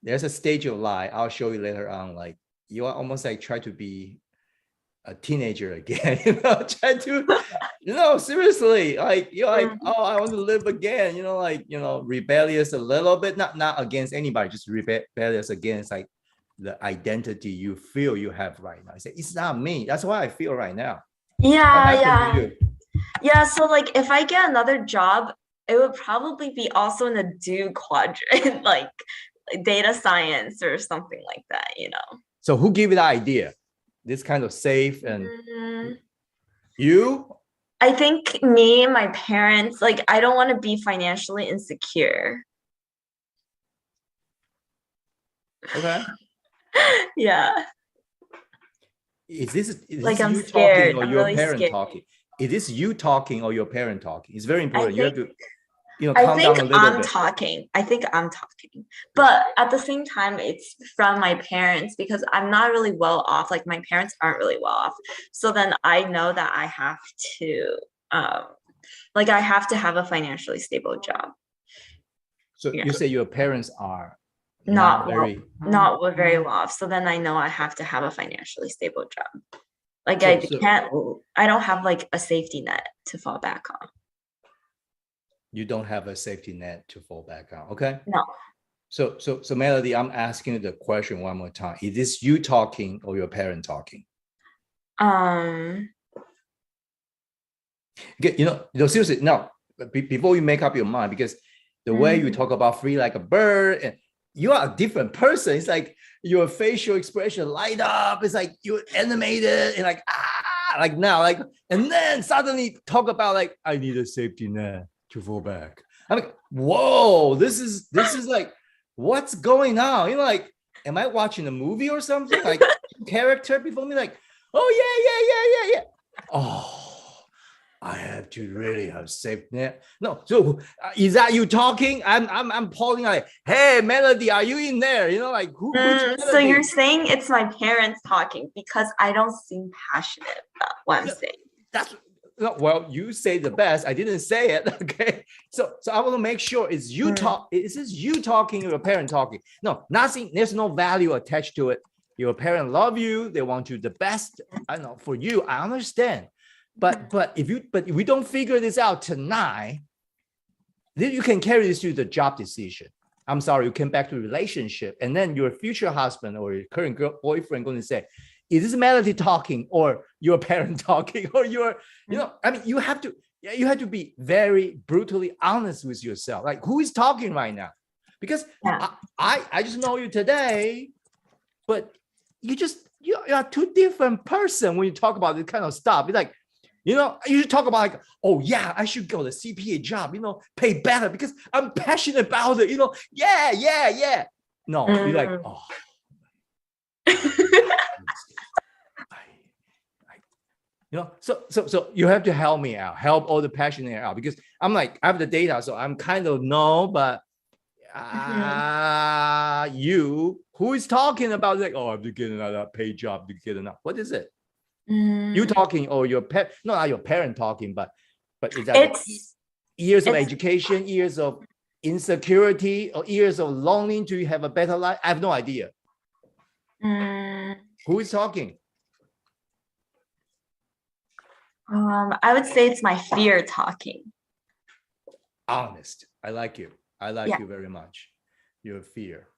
S1: there's a stage of life I'll show you later on, like you are almost like try to be a teenager again, try to, seriously, like you're like, oh, I want to live again, rebellious a little bit, not against anybody, just rebellious against like the identity you feel you have right now. I say it's not me. That's what I feel right now.
S2: Yeah. So like if I get another job, it would probably be also in the do quadrant, like data science or something like that,
S1: So who gave you the idea? This kind of safe and you?
S2: I think me and my parents, like I don't want to be financially insecure.
S1: Okay.
S2: Yeah.
S1: Is this
S2: like I'm
S1: you
S2: scared.
S1: talking or
S2: I'm
S1: your
S2: really
S1: parent
S2: scared.
S1: talking? Is this you talking or your parent talking? It's very important. You have to
S2: I think I'm talking. But at the same time, it's from my parents because I'm not really well off. Like my parents aren't really well off. So then I know that I have to, I have to have a financially stable job.
S1: So you say your parents are
S2: not very well off. So then I know I have to have a financially stable job. Like I don't have like a safety net to fall back on.
S1: You don't have a safety net to fall back on. Okay.
S2: No.
S1: So Melody, I'm asking you the question one more time. Is this you talking or your parent talking? Seriously, no. Before you make up your mind, because the way you talk about free like a bird, and you are a different person. It's like your facial expression light up. It's like you're animated and like now, like, and then suddenly talk about like, I need a safety net to fall back. I'm like, whoa, this is like, what's going on? You know, like, am I watching a movie or something? Like character before me, like, oh yeah. Oh, I have to really have safety net. No, so is that you talking? I'm calling like, hey, Melody, are you in there? You know, like who?
S2: So you're saying it's my parents talking because I don't seem passionate about what I'm saying.
S1: That's no, well, you say the best. I didn't say it. Okay. So I want to make sure it's you talk. Is this you talking or your parent talking? No, nothing. There's no value attached to it. Your parent love you. They want you the best. I know for you. I understand. But if we don't figure this out tonight, then you can carry this to the job decision. I'm sorry, you came back to relationship, and then your future husband or your current boyfriend going to say, is this Melody talking or your parent talking or your, I mean, you have to be very brutally honest with yourself. Like, who is talking right now? Because I just know you today, but you are two different person when you talk about this kind of stuff. It's like, you should talk about like, oh yeah, I should go to CPA job, pay better because I'm passionate about it, yeah. No, you're like, oh. So you have to help me out, help all the passionate out, because I'm like, I have the data, so I'm kind of no, but who is talking about like, oh, I have to get another paid job to get enough. What is it? You talking or your pet? No, not your parent talking, but is that years of education, years of insecurity, or years of longing to have a better life? I have no idea. Who is talking?
S2: I would say it's my fear talking.
S1: Honest. I like you. I like you very much. Your fear.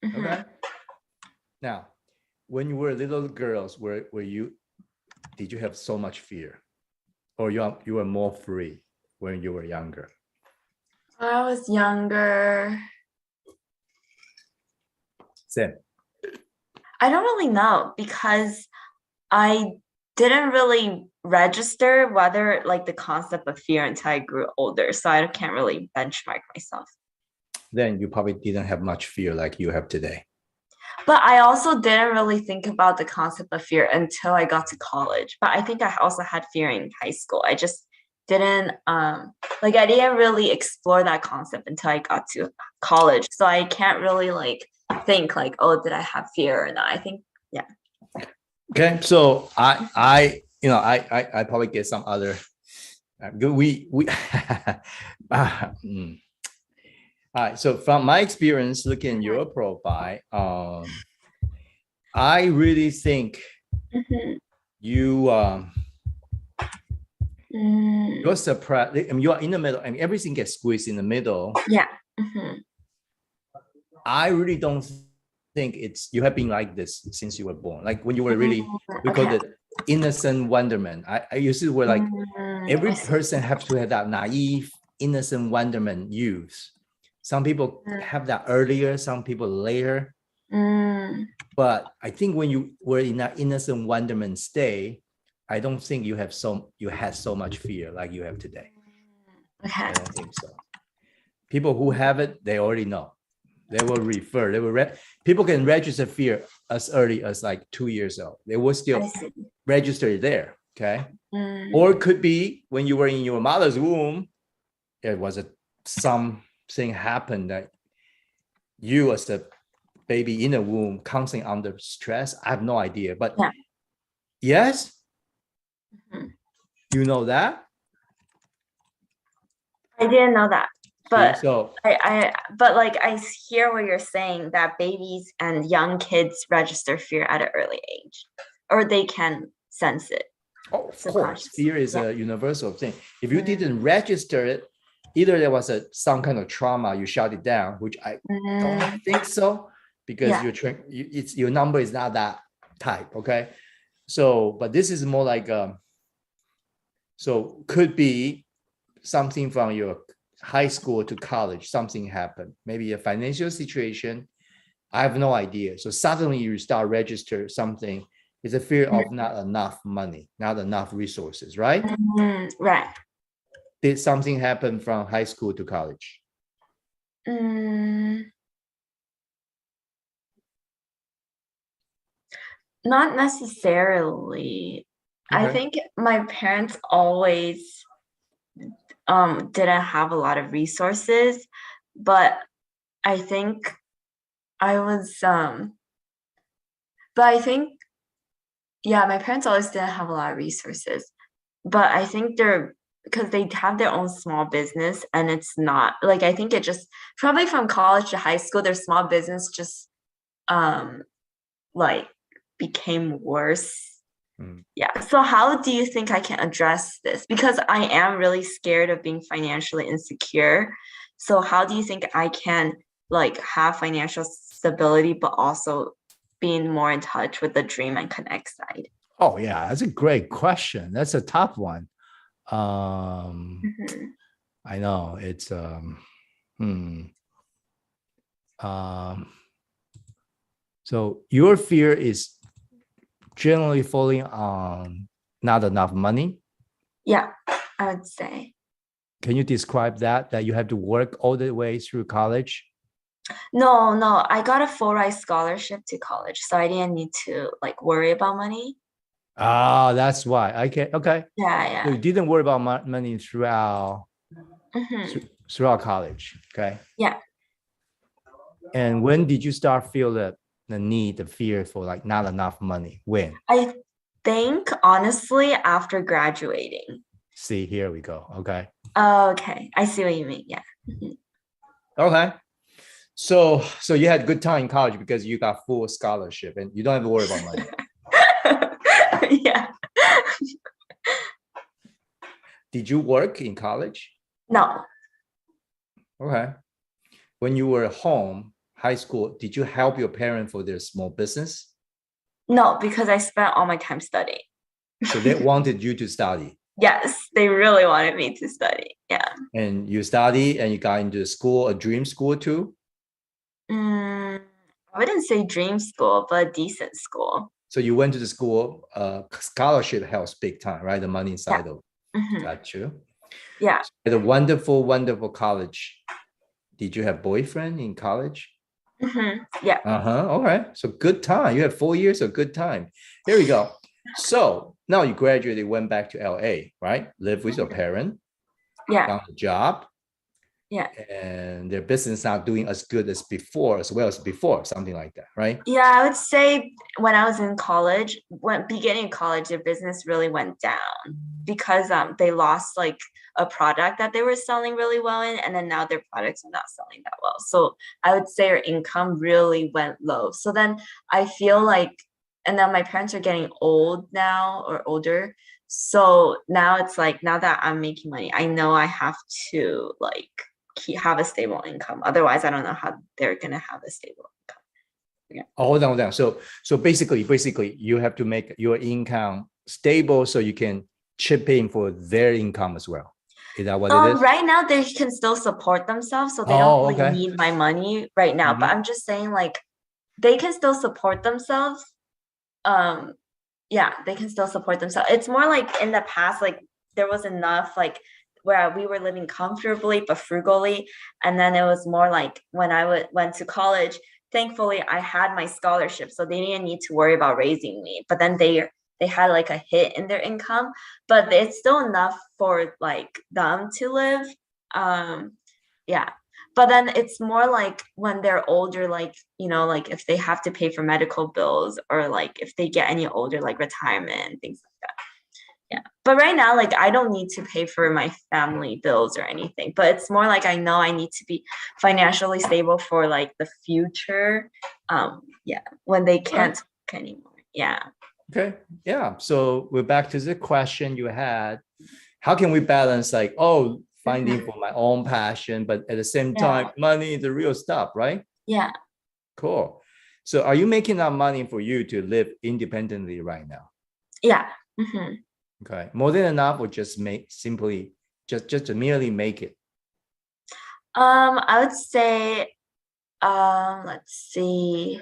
S1: Okay. Now, when you were little girls, did you have so much fear, or you were more free when you were younger?
S2: When I was younger,
S1: Same.
S2: I don't really know because I didn't really register whether like the concept of fear until I grew older, so I can't really benchmark myself.
S1: Then you probably didn't have much fear like you have today.
S2: But I also didn't really think about the concept of fear until I got to college. But I think I also had fear in high school. I just didn't I didn't really explore that concept until I got to college. So I can't really like think like, oh, did I have fear or not? I think, yeah.
S1: Okay, so I probably get some other we all right, so from my experience looking at your profile, I really think you're surprised. I mean, you are in the middle. I mean, everything gets squeezed in the middle.
S2: Yeah.
S1: I really don't think you have been like this since you were born. Like when you were really, we call it innocent wonderment. I used to were like every person has to have that naive, innocent wonderment youth. Some people have that earlier, some people later. But I think when you were in that innocent wonderment state, I don't think you had so much fear like you have today. I don't think so. People who have it, they already know. They will refer. People can register fear as early as like 2 years old. They will still register it there. Okay. Or it could be when you were in your mother's womb, there was something happened that you as a baby in the womb constantly under stress. I have no idea, but yes, you know that.
S2: I didn't know that, but
S1: so
S2: I hear what you're saying, that babies and young kids register fear at an early age, or they can sense it.
S1: Of course, fear is a universal thing. If you didn't register it, either there was some kind of trauma, you shut it down, which I don't think so, because
S2: Yeah.
S1: your number is not that type. Okay. So, but this is more like, so could be something from your high school to college, something happened, maybe a financial situation. I have no idea. So suddenly you start register something. It's a fear of not enough money, not enough resources, right?
S2: Right.
S1: Did something happen from high school to college?
S2: Not necessarily. I
S1: Okay.
S2: think my parents always didn't have a lot of resources, but I think I was but I think yeah, my parents always didn't have a lot of resources. But I think they're because they have their own small business and it's not like I think it just probably from college to high school, their small business just like became worse. Yeah. So how do you think I can address this? Because I am really scared of being financially insecure. So how do you think I can like have financial stability, but also being more in touch with the dream and connect side?
S1: Oh yeah, that's a great question. That's a tough one. I know it's so your fear is generally falling on not enough money.
S2: Yeah, I would say.
S1: Can you describe that you have to work all the way through college?
S2: No, I got a full ride scholarship to college, so I didn't need to like worry about money.
S1: Ah, that's why. Okay. So you
S2: Yeah.
S1: didn't worry about money throughout
S2: Hmm.
S1: throughout college. Okay.
S2: Yeah.
S1: And when did you start feel the need, the fear for like not enough money? When?
S2: I think honestly after graduating.
S1: See, here we go. Okay.
S2: Okay, I see what you mean. Yeah. Mhm.
S1: Okay. So you had good time in college because you got full scholarship and you don't have to worry about money.
S2: Yeah.
S1: Did you work in college?
S2: No.
S1: Okay. When you were home, high school, did you help your parents for their small business?
S2: No, because I spent all my time studying.
S1: So they wanted you to study.
S2: Yes, they really wanted me to study. Yeah.
S1: And you study and you got into school, a dream school too.
S2: I wouldn't say dream school, but decent school.
S1: So you went to the school, scholarship helps big time, right? The money
S2: Yeah.
S1: inside of.
S2: Mhm.
S1: Got you.
S2: Yeah.
S1: So at a wonderful, wonderful college. Did you have boyfriend in college?
S2: Yeah.
S1: All right. So good time. You have 4 years of good time. Here we go. So now you graduated, went back to LA, right? Live with your parent,
S2: Yeah.
S1: found a job,
S2: Yeah.
S1: and their business not doing as good as before, as well as before, something like that, right?
S2: Yeah, I would say when I was in college, when beginning of college, their business really went down because they lost like a product that they were selling really well in, and then now their products are not selling that well. So I would say their income really went low. So then I feel like, and then my parents are getting old now or older. So now it's like now that I'm making money, I know I have to like have a stable income. Otherwise, I don't know how they're gonna have a stable income.
S1: Oh, hold on. So basically, you have to make your income stable so you can chip in for their income as well. Is that what it is?
S2: Right now they can still support themselves, so they don't
S1: Oh,
S2: really
S1: okay.
S2: need my money right now. But I'm just saying, like, they can still support themselves. Yeah, they can still support themselves. It's more like in the past, like there was enough, like where we were living comfortably but frugally, and then it was more like when I went to college. Thankfully, I had my scholarship, so they didn't need to worry about raising me. But then they had like a hit in their income, but it's still enough for like them to live. Yeah. But then it's more like when they're older, like, you know, like if they have to pay for medical bills or like if they get any older, like retirement and things like that. Yeah. But right now, like I don't need to pay for my family bills or anything. But it's more like I know I need to be financially stable for like the future. Yeah, when they can't work anymore. Yeah.
S1: Okay. Yeah. So we're back to the question you had. How can we balance like, oh, finding for my own passion, but at the same
S2: Yeah.
S1: time, money is the real stuff, right?
S2: Yeah.
S1: Cool. So are you making enough money for you to live independently right now?
S2: Yeah. Mhm.
S1: Okay. More than enough, or just make simply just to merely make it?
S2: I would say, let's see.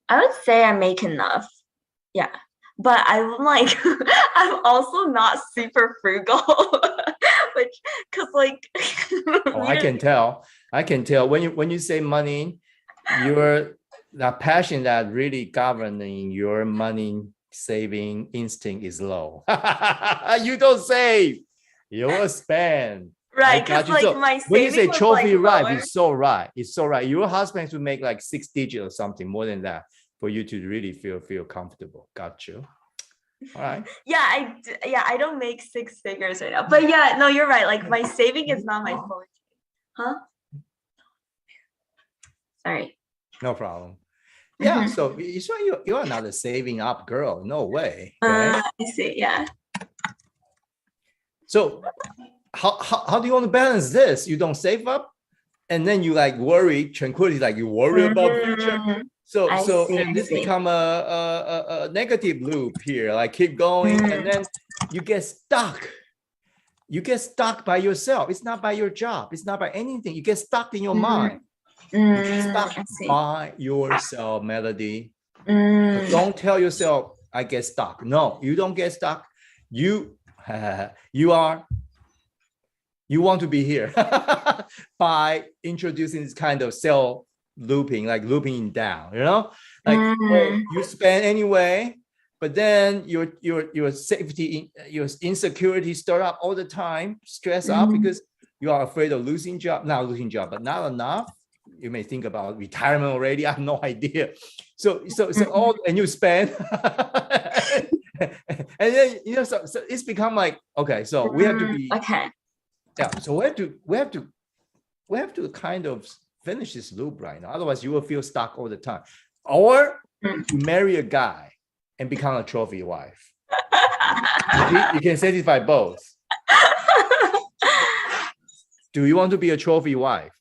S2: I would say I make enough. Yeah. But I'm like, I'm also not super frugal, which, cause like,
S1: Oh, I can tell. I can tell when you say money, you're the passion that really governing your money saving instinct is low. You don't save, you will spend. I
S2: right,
S1: got
S2: cause
S1: you.
S2: like
S1: So
S2: my
S1: when you say
S2: saving was
S1: trophy
S2: like
S1: wife,
S2: lower.
S1: it's so right. It's so right. Your husband to make like 6 digits or something more than that for you to really feel comfortable. Got you. All right.
S2: Yeah, I don't make 6 figures right now. But yeah, no, you're right. Like my saving is not my forte. Huh? Sorry.
S1: No problem. Yeah.
S2: Mhm.
S1: So you're not a saving up girl. No way. Okay.
S2: I see. Yeah.
S1: So how do you want to balance this? You don't save up, and then you like worry, tranquility, like you worry about future.
S2: Mhm.
S1: So
S2: I see,
S1: and
S2: I
S1: this
S2: see.
S1: become a negative loop here. Like keep going, and then you get stuck. You get stuck by yourself. It's not by your job. It's not by anything. You get stuck in your mind. You get stuck
S2: I see.
S1: by yourself, Melody.
S2: Mm,
S1: Don't tell yourself I get stuck. No, you don't get stuck. You you want to be here by introducing this kind of self looping, like looping down, like oh, you spend anyway, but then your safety, your insecurity stir up all the time, stress up because you are afraid of losing job, not losing job, but not enough. You may think about retirement already. I have no idea. So all, and you spend, and then so it's become like, okay, so we have to be
S2: okay.
S1: yeah. So we have to kind of finish this loop right now. Otherwise, you will feel stuck all the time. Or you marry a guy and become a trophy wife. You can satisfy both. Do you want to be a trophy wife?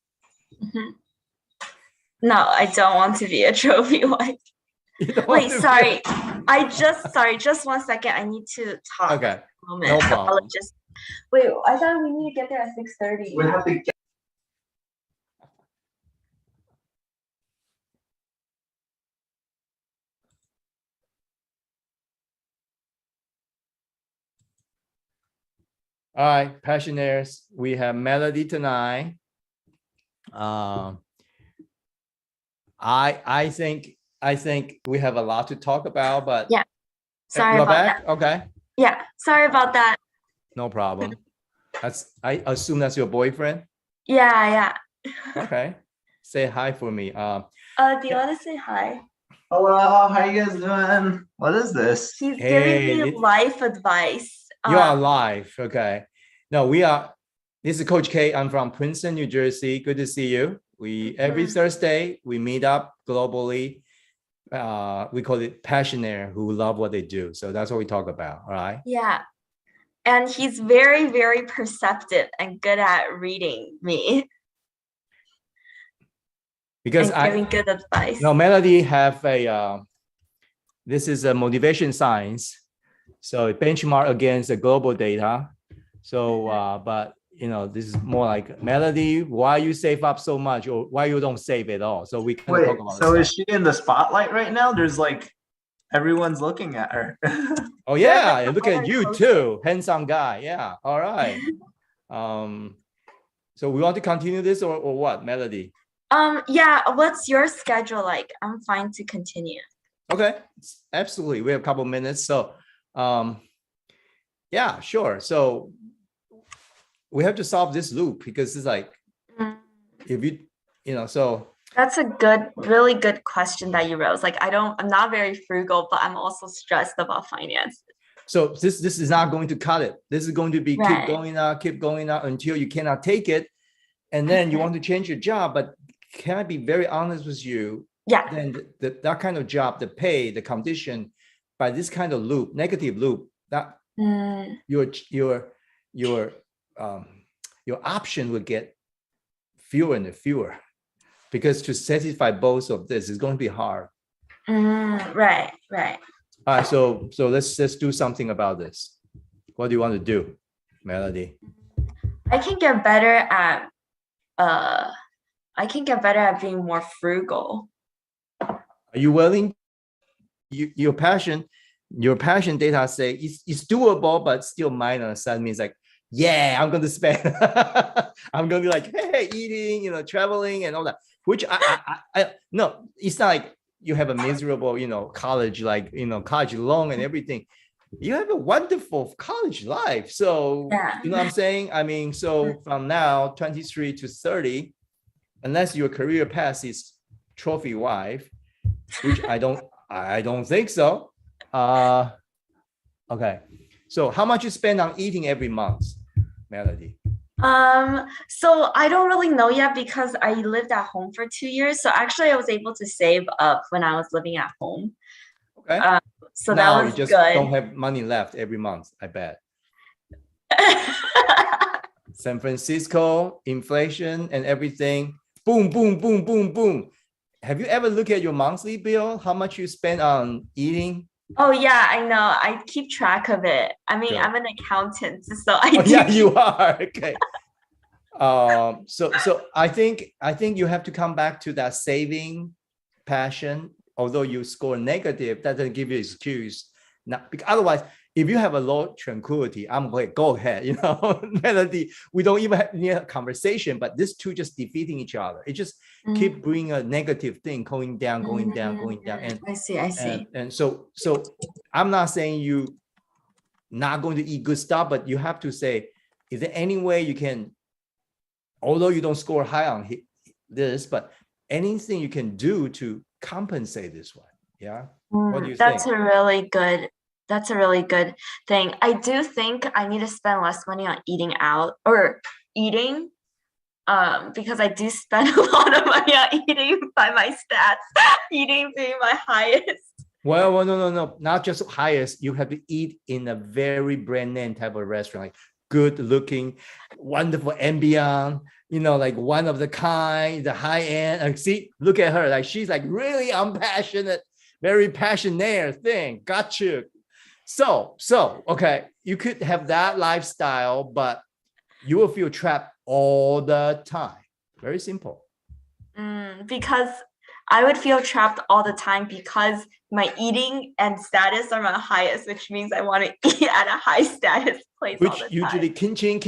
S2: No, I don't want to be a trophy wife. Wait, sorry. Just 1 second. I need to talk.
S1: Okay.
S2: Moment.
S1: No problem.
S2: Wait, I thought we need to get there at 6:30.
S3: We have to get
S1: All right, passionaires, we have Melody tonight. I think we have a lot to talk about, but
S2: yeah, sorry
S1: you're
S2: about
S1: back?
S2: that.
S1: Okay.
S2: Yeah, sorry about that.
S1: No problem. I assume that's your boyfriend.
S2: Yeah.
S1: Okay. Say hi for me.
S2: Do you want to say hi?
S3: hello, how you guys doing? What is this?
S2: He's
S1: Hey,
S2: giving me life advice.
S1: You are live. Okay. No, this is Coach K. I'm from Princeton, New Jersey. Good to see you. Every Thursday we meet up globally. We call it passionaire who love what they do. So that's what we talk about. All right.
S2: Yeah. And he's very, very perceptive and good at reading me.
S1: Because
S2: and giving good advice.
S1: No, Melody have this is a motivation science. So it benchmark against the global data. So, but this is more like Melody, why you save up so much or why you don't save at all. So we can talk about
S3: so is she in the spotlight right now? There's like, everyone's looking at her.
S1: Oh yeah, and look at you too, handsome guy. Yeah, all right. So we want to continue this or what, Melody?
S2: Yeah, what's your schedule like? I'm fine to continue.
S1: Okay, absolutely. We have a couple minutes. So yeah, sure. So we have to solve this loop because it's like, if so.
S2: That's a really good question that you raised. Like, I'm not very frugal, but I'm also stressed about finance.
S1: So this is not going to cut it. This is going to be keep going up until you cannot take it. And then you want to change your job, but can I be very honest with you?
S2: Yeah.
S1: Then that kind of job, the pay, the condition, by this kind of loop, negative loop, that your your option will get fewer and fewer, because to satisfy both of this is going to be hard.
S2: Right.
S1: All right, so let's do something about this. What do you want to do, Melody?
S2: I can get better at being more frugal.
S1: Are you willing? Your passion data say it's doable, but still minor. So that means like, yeah, I'm going to spend. I'm going to be like, hey, eating, traveling and all that. Which I no, it's not like you have a miserable, college, like, college loan and everything. You have a wonderful college life. So, you know what I'm saying? I mean, so from now, 23 to 30, unless your career path is trophy wife, which I don't think so. Okay. So how much you spend on eating every month, Melody?
S2: So I don't really know yet because I lived at home for 2 years. So actually I was able to save up when I was living at home.
S1: Okay.
S2: So
S1: now
S2: that was
S1: you just
S2: good.
S1: don't have money left every month, I bet. San Francisco, inflation and everything. Boom, boom, boom, boom, boom. Have you ever looked at your monthly bill? How much you spend on eating?
S2: Oh yeah, I know. I keep track of it. I mean,
S1: Good.
S2: I'm an accountant, so I
S1: Oh,
S2: do.
S1: yeah, you are. Okay. So I think you have to come back to that saving passion. Although you score negative, that doesn't give you an excuse. Now, because otherwise, if you have a low tranquility, I'm like, go ahead, Melody. We don't even need a conversation, but these two just defeating each other. It just keep bringing a negative thing going down. And
S2: I see.
S1: and so I'm not saying you not going to eat good stuff, but you have to say, is there any way you can, although you don't score high on this, but anything you can do to compensate this one? Yeah. What do you think?
S2: That's a really good thing. I do think I need to spend less money on eating out or eating, because I do spend a lot of money on eating by my stats, eating being my highest.
S1: Well, no, not just highest. You have to eat in a very brand name type of restaurant, like good looking, wonderful ambient, like one of the kind, the high end. Like, see, look at her, like she's like really unpassionate, very passionate thing. Got you. So okay, you could have that lifestyle, but you will feel trapped all the time. Very simple.
S2: Because I would feel trapped all the time because my eating and status are my highest, which means I want to eat at a high status place all the
S1: Which
S2: time.
S1: usually kinching.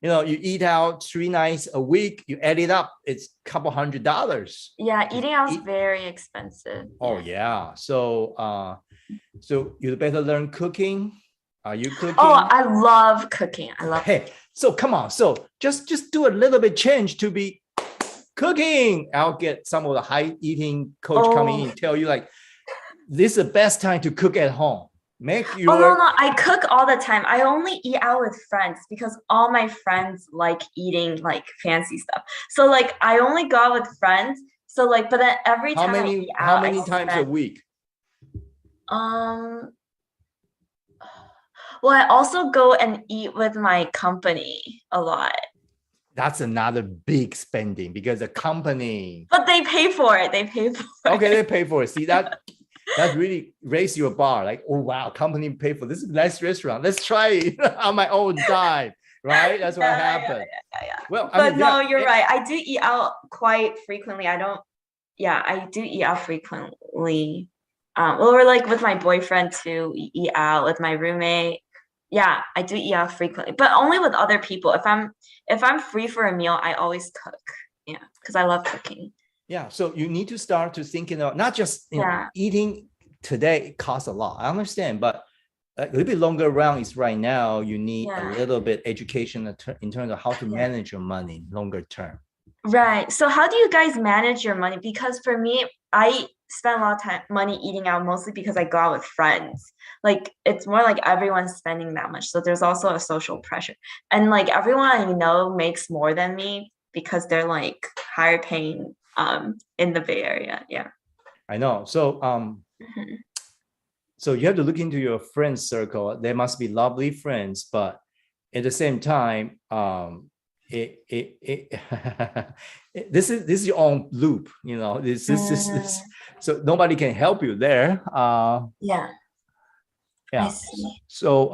S1: You eat out 3 nights a week, you add it up, it's a couple $100.
S2: Yeah, eating out is very expensive.
S1: Oh yeah. So you better learn cooking. Are you cooking?
S2: Oh, I love cooking.
S1: Hey, so come on. So just do a little bit change to be cooking. I'll get some of the high eating coach coming in, tell you like, this is the best time to cook at home. Make your.
S2: Oh no, I cook all the time. I only eat out with friends because all my friends like eating like fancy stuff. So like I only go out with friends. So like, but then every time I eat out,
S1: how many times a week?
S2: Well, I also go and eat with my company a lot.
S1: That's another big spending because the company.
S2: But they pay for it.
S1: Okay, they pay for it. See, that really raise your bar. Like, oh wow, company pay for this nice restaurant. Let's try it on my own dime, right? That's what happened.
S2: Yeah.
S1: Well,
S2: but no, you're right. I do eat out quite frequently. I do eat out frequently. Or like with my boyfriend too, we eat out with my roommate. Yeah, I do eat out frequently, but only with other people. If I'm free for a meal, I always cook. Yeah, because I love cooking.
S1: Yeah, so you need to start to thinking about not just eating today costs a lot. I understand, but a little bit longer run is right now. You need a little bit education in terms of how to manage your money longer term.
S2: Right. So how do you guys manage your money? Because for me, I spend a lot of money eating out mostly because I go out with friends. Like it's more like everyone's spending that much. So there's also a social pressure. And like everyone I know makes more than me because they're like higher paying in the Bay Area. Yeah.
S1: I know. So so you have to look into your friends circle. There must be lovely friends, but at the same time, this is your own loop, you know. This so nobody can help you there.
S2: Yeah, I
S1: Yeah.
S2: see.
S1: So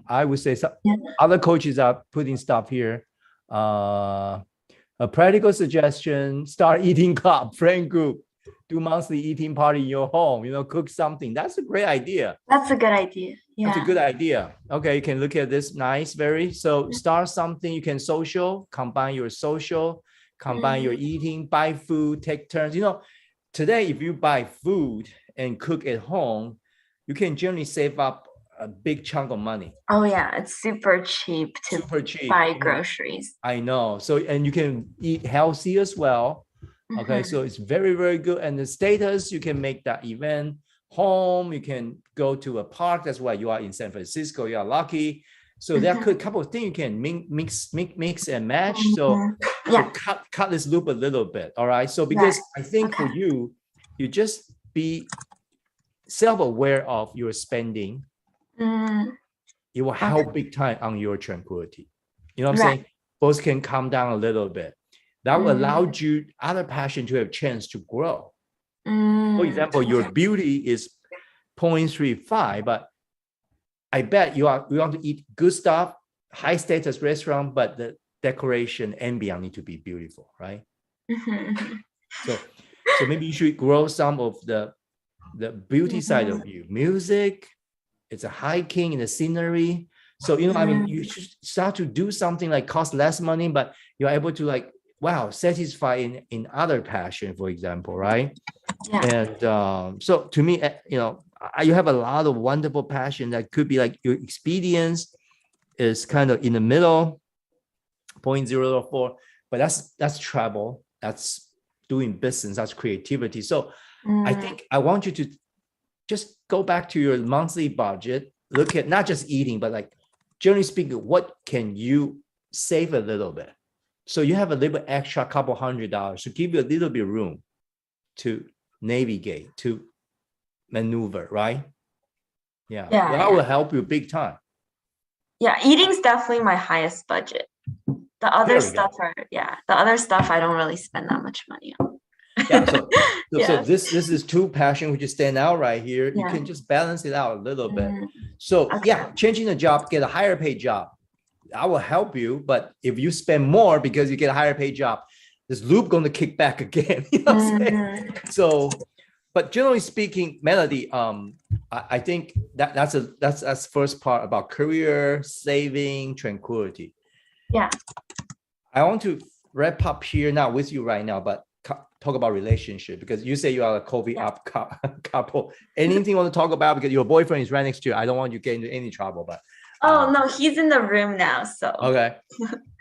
S1: I would say some
S2: Yeah.
S1: other coaches are putting stuff here. A practical suggestion: start eating club, friend group, do monthly eating party in your home. You know, cook something. That's a great idea.
S2: That's a good idea.
S1: That's a
S2: Yeah.
S1: good idea. Okay, you can look at this. Nice, very. So start something. You can social, combine your social, combine your eating, buy food, take turns. You know, today if you buy food and cook at home, you can generally save up a big chunk of money.
S2: Oh yeah, it's super cheap to
S1: Super cheap.
S2: buy
S1: you know.
S2: groceries.
S1: I know. So, and you can eat healthy as well. Okay,
S2: Mhm.
S1: so it's very, very good. And the status, you can make that event home. You can go to a park. That's why you are in San Francisco. You are lucky. So there are a couple of things you can mix and match. So,
S2: Mhm.
S1: so
S2: Yeah.
S1: cut this loop a little bit. All right. So because I think for
S2: Okay.
S1: you just be self-aware of your spending.
S2: Mm,
S1: It will help big time on your tranquility. You know what I'm
S2: Right.
S1: saying? Both can calm down a little bit. That will allow you other passion to have chance to grow. For example, your beauty is 0.35, but I bet you want to eat good stuff, high status restaurant, but the decoration and beyond need to be beautiful, right?
S2: Mhm.
S1: So maybe you should grow some of the beauty side of you. Music, it's a hiking in the scenery. So, you know, I mean, you should start to do something like cost less money, but you're able to like, wow, satisfy in other passion, for example, right?
S2: Yeah.
S1: And so to me, you know, you have a lot of wonderful passion that could be like your experience is kind of in the middle, 0.04, but that's travel, that's doing business, that's creativity. So I think I want you to just go back to your monthly budget, look at not just eating, but like generally speaking, what can you save a little bit? So you have a little bit extra, couple $100 to give you a little bit of room to navigate, to maneuver, right? Yeah, that will help you big time.
S2: Yeah, eating's definitely my highest budget. The other stuff I don't really spend that much money on.
S1: Yeah, so
S2: Yeah.
S1: this is two passion which stand out right here. You
S2: Yeah.
S1: can just balance it out a little bit.
S2: Mm,
S1: So
S2: okay.
S1: yeah, changing the job, get a higher paid job. I will help you, but if you spend more because you get a higher paid job, this loop going to kick back again. You know what I'm saying? So, but generally speaking, Melody, I think that's first part about career, saving, tranquility.
S2: Yeah.
S1: I want to wrap up here, not with you right now, but talk about relationship, because you say you are a COVID up couple. Anything you want to talk about, because your boyfriend is right next to you. I don't want you to get into any trouble, but
S2: no, he's in the room now. So
S1: okay.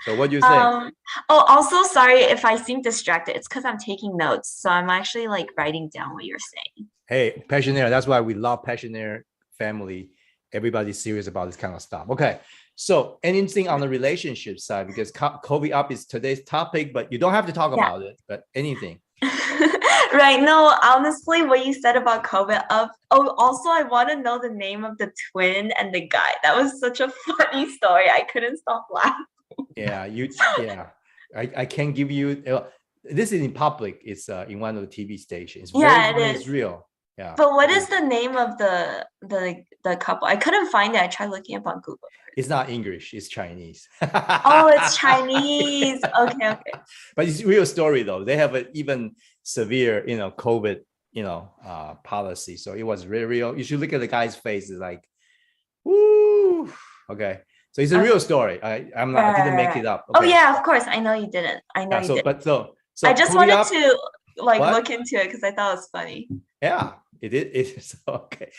S1: So what do you think?
S2: Also sorry if I seem distracted. It's because I'm taking notes. So I'm actually like writing down what you're saying.
S1: Hey, Passionaire, that's why we love Passionaire family. Everybody's serious about this kind of stuff. Okay. So anything on the relationship side, because COVID up is today's topic, but you don't have to talk about it, but anything.
S2: Right. No, honestly, what you said about COVID up. Oh, also, I want to know the name of the twin and the guy. That was such a funny story. I couldn't stop laughing.
S1: Yeah, I can't give you. This is in public. It's in one of the TV stations. It's real. Yeah.
S2: But what is the name of the couple? I couldn't find it. I tried looking up on Google.
S1: It's not English. It's Chinese.
S2: Oh, it's Chinese. Okay.
S1: But it's a real story though. They have an even severe, you know, COVID, you know, policy. So it was really real. You should look at the guy's face. It's like, woo. Okay. So it's a real story. I didn't make it up.
S2: Okay. Oh yeah, of course. I know you didn't. I know you didn't.
S1: But so
S2: I just wanted to like look into it because I thought it was funny.
S1: Yeah, it is. Okay.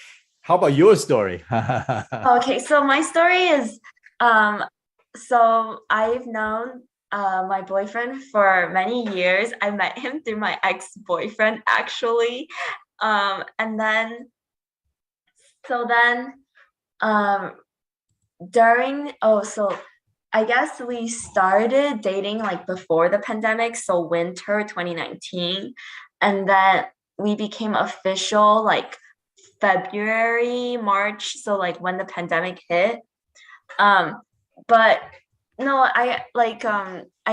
S1: How about your story?
S2: Okay, so my story is, so I've known my boyfriend for many years. I met him through my ex-boyfriend actually, and then so I guess we started dating like before the pandemic, so winter 2019, and then we became official like February, March, so like when the pandemic hit. but no, I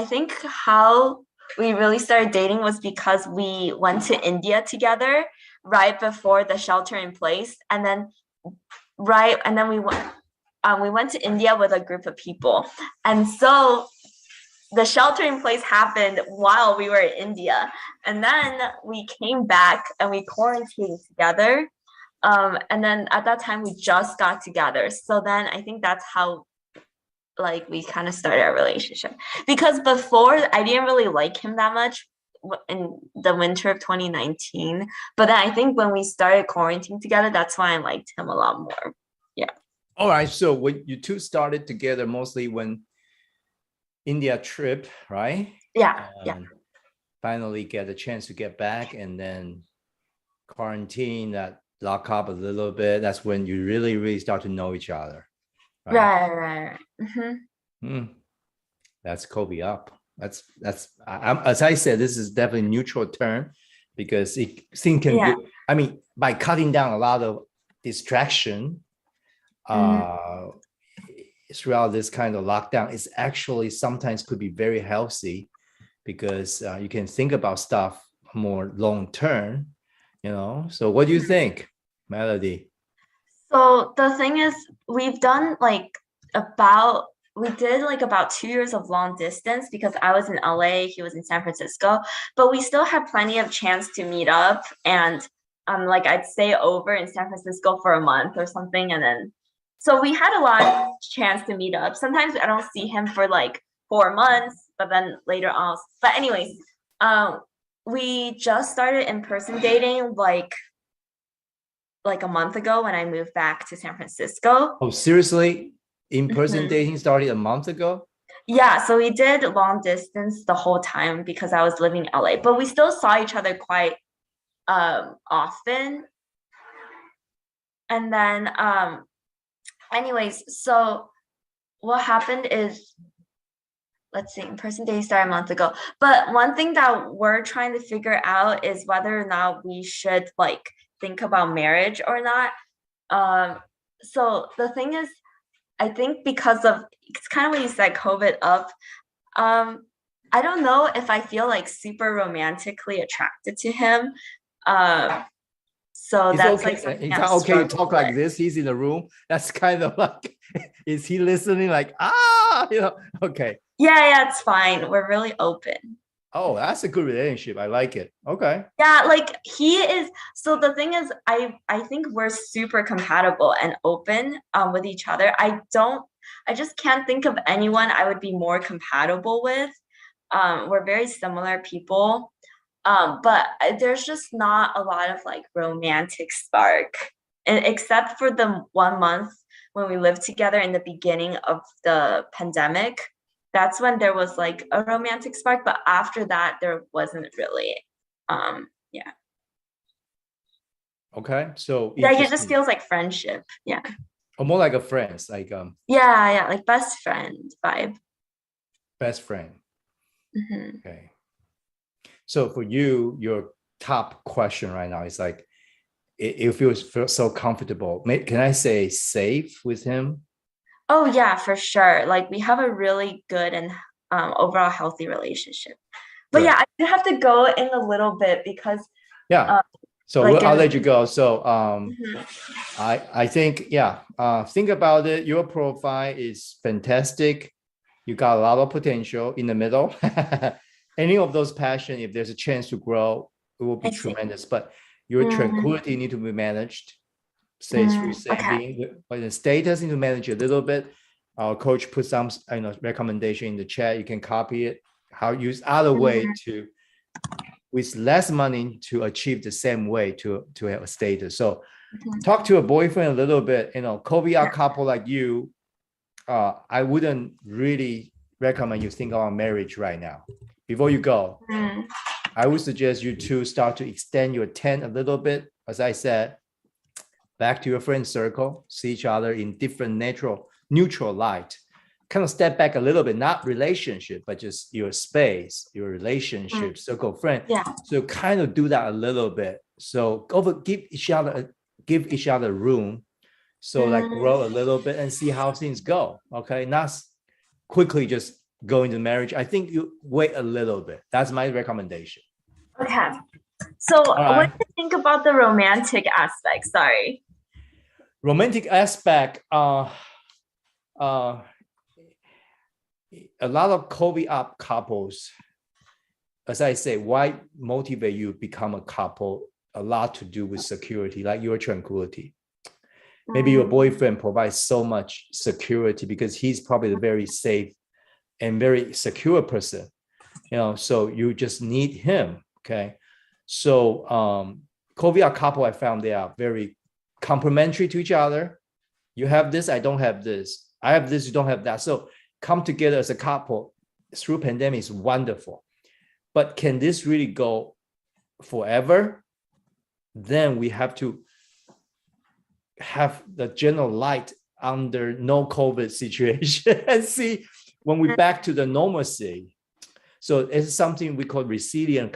S2: think how we really started dating was because we went to India together right before the shelter in place, and then we went to India with a group of people, and so the shelter in place happened while we were in India, and then we came back and we quarantined together. And then at that time we just got together. So then I think that's how like we kind of started our relationship. Because before I didn't really like him that much in the winter of 2019. But then I think when we started quarantining together, that's why I liked him a lot more.
S1: All right. So when you two started together, mostly when India trip, right?
S2: Yeah. Yeah.
S1: And finally get a chance to get back, and then quarantine, that lock up a little bit. That's when you really start to know each other.
S2: Right.
S1: That's Kobe up. That's as I said, this is definitely neutral term because it thing can
S2: Yeah.
S1: go, I mean, by cutting down a lot of distraction throughout this kind of lockdown, it's actually sometimes could be very healthy because you can think about stuff more long term, you know. So what do you think, Melody?
S2: So the thing is, we did like about 2 years of long distance because I was in LA, he was in San Francisco, but we still had plenty of chance to meet up, and like I'd stay over in San Francisco for a month or something, and then so we had a lot of chance to meet up. Sometimes I don't see him for like 4 months, but then later on. But anyways, we just started in-person dating like a month ago when I moved back to San Francisco.
S1: Oh, seriously? In-person
S2: Mhm.
S1: dating started a month ago?
S2: Yeah, so we did long distance the whole time because I was living in LA, but we still saw each other quite often. And then anyways, so what happened is, let's see, in-person dating started a month ago. But one thing that we're trying to figure out is whether or not we should like think about marriage or not. So the thing is, I think because of it's kind of what you said, COVID up. I don't know if I feel like super romantically attracted to him. So
S1: It's
S2: that's
S1: okay.
S2: like something
S1: It's
S2: I'm
S1: okay to
S2: struggling
S1: talk like
S2: with.
S1: this. He's in the room. That's kind of like, is he listening? Like, you know, okay.
S2: Yeah, it's fine. We're really open.
S1: Oh, that's a good relationship. I like it. Okay.
S2: Yeah, like he is. So the thing is, I think we're super compatible and open with each other. I just can't think of anyone I would be more compatible with. We're very similar people. But there's just not a lot of like romantic spark, and except for the 1 month when we lived together in the beginning of the pandemic. That's when there was like a romantic spark, but after that there wasn't really. Yeah.
S1: Okay. So
S2: Like it just
S1: interesting.
S2: feels like friendship. Yeah.
S1: Or more like a friends, like
S2: Yeah, like best friend vibe.
S1: best friend.
S2: Mhm.
S1: Okay. So for you, your top question right now is like, it feels so comfortable. Can I say safe with him?
S2: Oh yeah, for sure. Like we have a really good and overall healthy relationship. But
S1: Good.
S2: yeah, I do have to go in a little bit because
S1: Yeah. So
S2: like
S1: I'll let you go. So
S2: Mhm.
S1: I think, yeah, think about it. Your profile is fantastic. You got a lot of potential in the middle. Any of those passion, if there's a chance to grow, it will be
S2: I see.
S1: tremendous. But your tranquility need to be managed. Say through
S2: Okay.
S1: saving, but the status need to manage a little bit. Our coach put some recommendation in the chat. You can copy it. How use other way to with less money to achieve the same way to have a status. So talk to a boyfriend a little bit. You know, Kobe couple like you, I wouldn't really recommend you think about marriage right now. Before you go, I would suggest you to start to extend your tent a little bit. As I said, back to your friend circle, see each other in different neutral light. Kind of step back a little bit, not relationship, but just your space, your relationship, circle friend.
S2: Yeah.
S1: So kind of do that a little bit. So give each other room. So like grow a little bit and see how things go. Okay. Not quickly just go into marriage. I think you wait a little bit. That's my recommendation.
S2: Okay. So what
S1: right.
S2: do you think about the romantic aspect? Sorry.
S1: Romantic aspect, a lot of COVID up couples, as I say, why motivate you become a couple? A lot to do with security, like your tranquility. Maybe your boyfriend provides so much security because he's probably a very safe and very secure person, so you just need him. Okay. So COVID couple, I found they are very complementary to each other. You have this, I don't have this. I have this, you don't have that. So come together as a couple through pandemic is wonderful. But can this really go forever? Then we have to have the general light under no COVID situation and see when we're back to the normalcy. So it's something we call resilient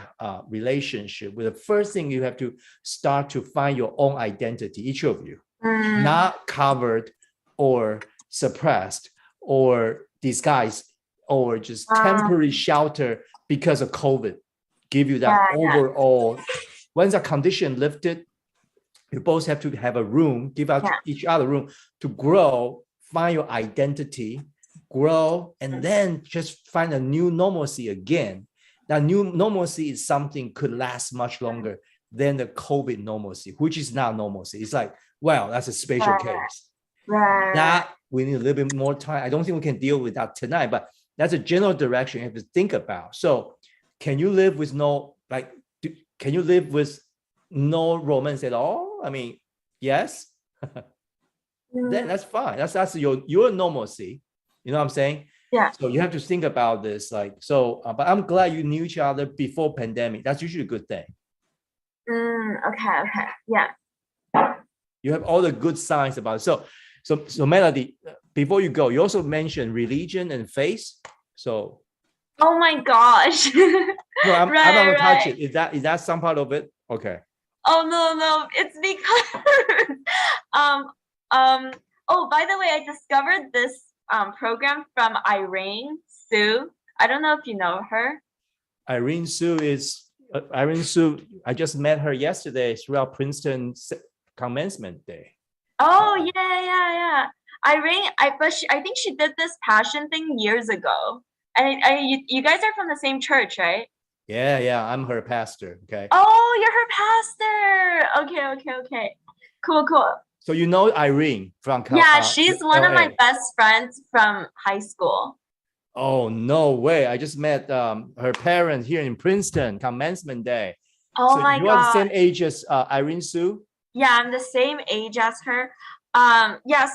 S1: relationship. Where the first thing you have to start to find your own identity, each of you, not covered or suppressed or disguised or just temporary shelter because of COVID. Give you that overall. Once the condition lifted, you both have to have a room, give out each other room to grow, find your identity, grow, and then just find a new normalcy again. That new normalcy is something could last much longer than the COVID normalcy, which is not normalcy. It's like, well, that's a special case. That we need a little bit more time. I don't think we can deal with that tonight, but that's a general direction you have to think about. So can you live with can you live with no romance at all? I mean, yes. Then that's fine. That's your normalcy. You know what I'm saying?
S2: Yeah.
S1: So you have to think about this, but I'm glad you knew each other before pandemic. That's usually a good thing.
S2: Okay. Yeah.
S1: You have all the good signs about it. So Melody, before you go, you also mentioned religion and faith. So.
S2: Oh my gosh.
S1: No, I'm not gonna touch it. Is that some part of it? Okay.
S2: Oh no, it's because oh, by the way, I discovered this program from Irene Sue. I don't know if you know her.
S1: Irene Sue. I just met her yesterday throughout Princeton commencement day.
S2: Oh yeah. Irene, I think she did this passion thing years ago. And you guys are from the same church, right?
S1: Yeah. I'm her pastor. Okay.
S2: Oh, you're her pastor. Okay. Cool.
S1: So you know Irene from
S2: Yeah, she's one
S1: LA.
S2: of my best friends from high school.
S1: Oh, no way. I just met her parents here in Princeton, commencement day.
S2: Oh
S1: so
S2: my
S1: you
S2: God.
S1: are the same age as Irene Sue?
S2: Yeah, I'm the same age as her.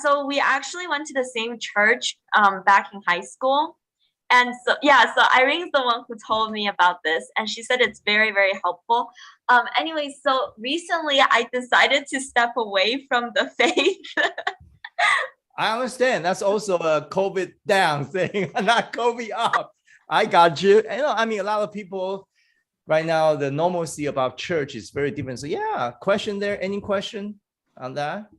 S2: So we actually went to the same church back in high school. And so Irene's the one who told me about this, and she said it's very, very helpful. Anyway, so recently I decided to step away from the faith.
S1: I understand. That's also a COVID down thing, not COVID up. I got you. I mean, a lot of people right now, the normalcy about church is very different. So yeah, question there. Any question on that?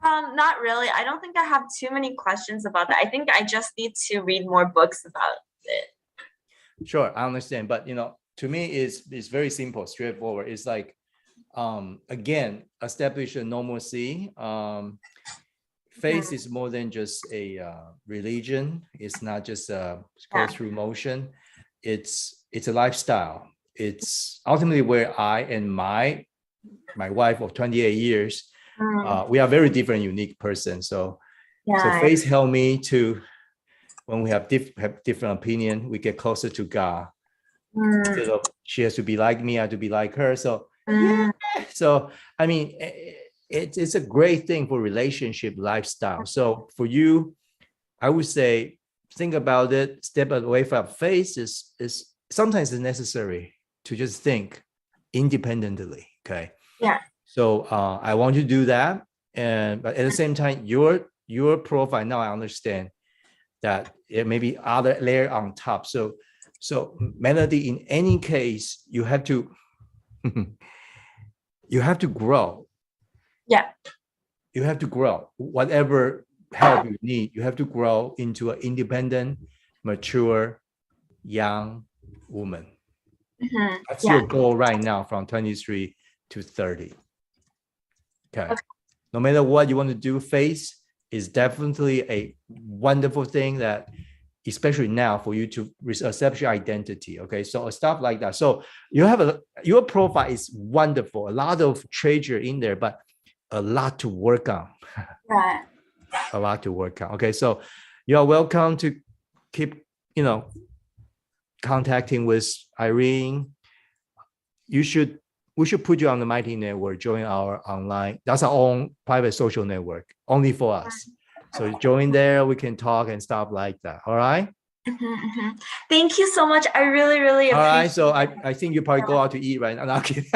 S2: Not really. I don't think I have too many questions about that. I think I just need to read more books about it.
S1: Sure, I understand. But to me, it's very simple, straightforward. It's like, again, establish a normalcy. Faith is more than just a religion. It's not just go through motion. It's a lifestyle. It's ultimately where I and my wife of 28 years. We are very different, unique person. So faith helped me to, when we have different opinion, we get closer to God. So she has to be like me, I have to be like her. So I mean, it's a great thing for relationship lifestyle. So for you, I would say, think about it. Step away from faith is sometimes it's necessary to just think independently. Okay.
S2: Yeah.
S1: So I want you to do that, but at the same time, your profile now I understand that it may be other layer on top. So Melody, in any case, you have to grow.
S2: Yeah.
S1: You have to grow. Whatever help you need, you have to grow into an independent, mature, young woman.
S2: Mhm.
S1: That's
S2: Yeah.
S1: your goal right now from 23 to 30. Okay.
S2: Okay.
S1: No matter what you want to do, face is definitely a wonderful thing that, especially now, for you to establish your identity. Okay. So stuff like that. So you have your profile is wonderful, a lot of treasure in there, but a lot to work on.
S2: Right.
S1: A lot to work on. Okay. So you are welcome to keep, contacting with Irene. We should put you on the Mighty Network, join our online, that's our own private social network, only for us. So join there, we can talk and stuff like that. All right.
S2: Thank you so much. I really, really
S1: All
S2: appreciate
S1: right. So I think you probably go out to eat right now. No, I'm kidding.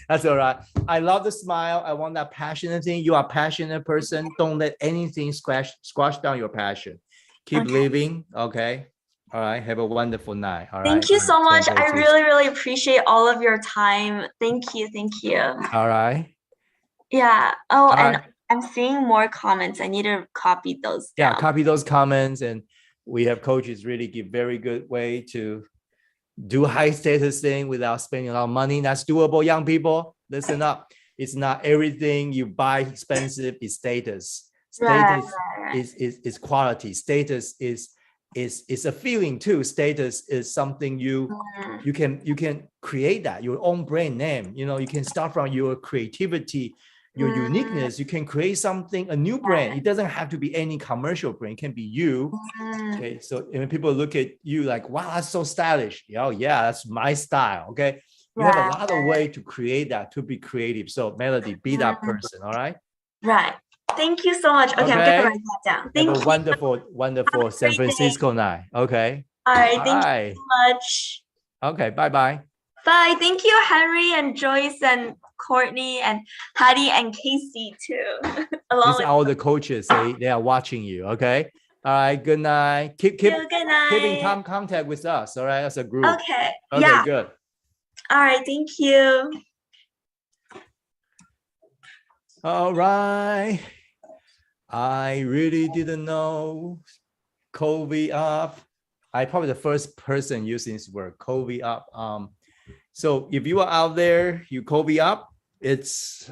S1: That's all right. I love the smile. I want that passionate thing. You are a passionate person. Don't let anything squash down your passion. Keep living. Okay. All right. Have a wonderful night. All right.
S2: Thank you so much. I
S1: Tuesday.
S2: really, really appreciate all of your time. Thank you. Thank you.
S1: All right.
S2: Yeah. Oh,
S1: All
S2: and
S1: right.
S2: I'm seeing more comments. I need to copy those down.
S1: Yeah, copy those comments, and we have coaches really give very good way to do high status thing without spending a lot of money. That's doable, young people. Listen up. It's not everything you buy expensive is status. Status is quality. Status is a feeling too. Status is something you can create that, your own brand name. You can start from your creativity, your uniqueness. You can create something, a new brand. It doesn't have to be any commercial brand. It can be you. Okay. So when people look at you like, wow, that's so stylish. Oh yeah, that's my style. Okay. You have a lot of way to create that, to be creative. So Melody, be that person. All right.
S2: Right. Thank you so much. Okay, I'm gonna write that down. Thank
S1: have
S2: you.
S1: a wonderful, wonderful San Francisco night. Okay.
S2: All right. Thank you so much.
S1: Okay. Bye-bye.
S2: Bye. Thank you, Henry and Joyce and Courtney and Hattie and Casey too.
S1: These are all the coaches. They are watching you. Okay. All right. Good night. Keep
S2: good night.
S1: Keeping contact with us. All right. As a group.
S2: Okay.
S1: Okay.
S2: Yeah.
S1: Good.
S2: All right. Thank you.
S1: All right. I really didn't know COVID up. I probably the first person using this word, COVID up. So if you are out there, you COVID up, it's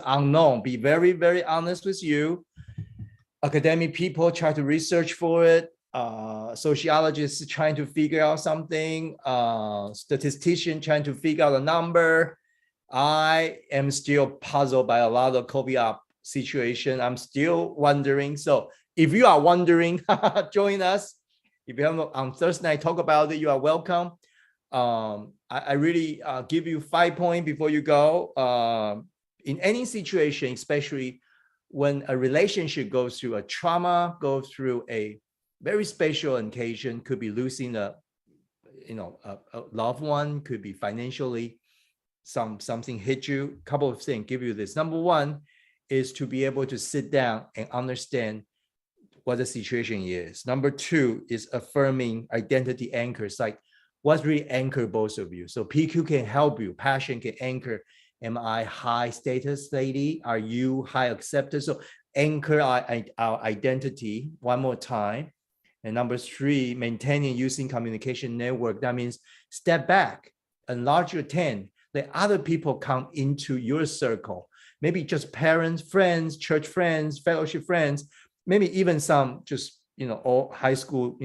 S1: unknown. Be very, very honest with you. Academic people try to research for it. Sociologists trying to figure out something. Statistician trying to figure out a number. I am still puzzled by a lot of COVID up situation. I'm still wondering. So if you are wondering, join us. If you have on Thursday night, talk about it, you are welcome. I really give you 5 points before you go. In any situation, especially when a relationship goes through a trauma, goes through a very special occasion, could be losing a loved one, could be financially, something hit you. Couple of things give you this. Number one is to be able to sit down and understand what the situation is. Number two is affirming identity anchors, like what's really anchor both of you. So PQ can help you. Passion can anchor. Am I high status lady? Are you high acceptance? So anchor our identity one more time. And number three, maintaining using communication network. That means step back, enlarge your tent, let other people come into your circle. Maybe just parents, friends, church friends, fellowship friends, maybe even some just, all high school,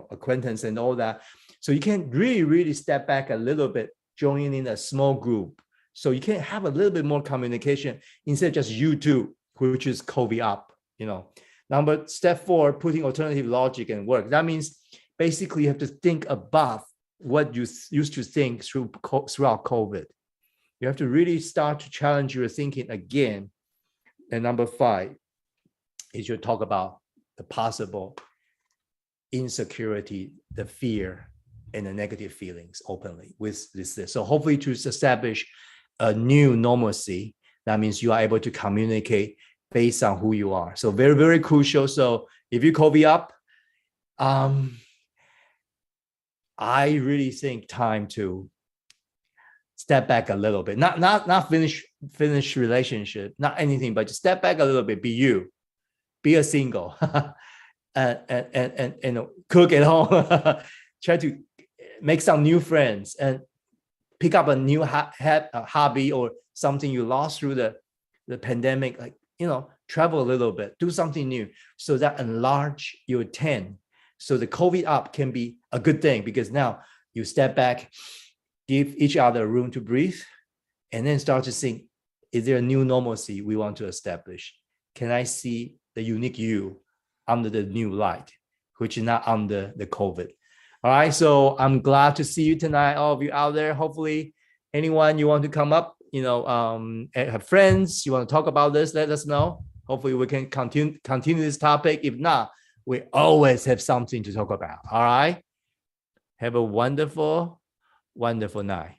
S1: acquaintance and all that. So you can really, really step back a little bit, joining in a small group. So you can have a little bit more communication instead of just you two, which is COVID up, Step 4, putting alternative logic and work. That means basically you have to think above what you used to think throughout COVID. You have to really start to challenge your thinking again. And number 5 is you talk about the possible insecurity, the fear, and the negative feelings openly with this. So hopefully to establish a new normalcy, that means you are able to communicate based on who you are. So very, very crucial. So if you COVID up, I really think time to step back a little bit, not finish relationship, not anything, but just step back a little bit, be you, be a single. and you know, cook at home, try to make some new friends and pick up a new hobby or something you lost through the pandemic, like, you know, travel a little bit, do something new, so that enlarge your tent. So the COVID up can be a good thing, because now you step back, give each other room to breathe, and then start to think, is there a new normalcy we want to establish? Can I see the unique you under the new light, which is not under the COVID? All right, so I'm glad to see you tonight, all of you out there. Hopefully, anyone you want to come up, you know, have friends, you want to talk about this, let us know. Hopefully we can continue this topic. If not, we always have something to talk about. All right, have a wonderful, wonderful night.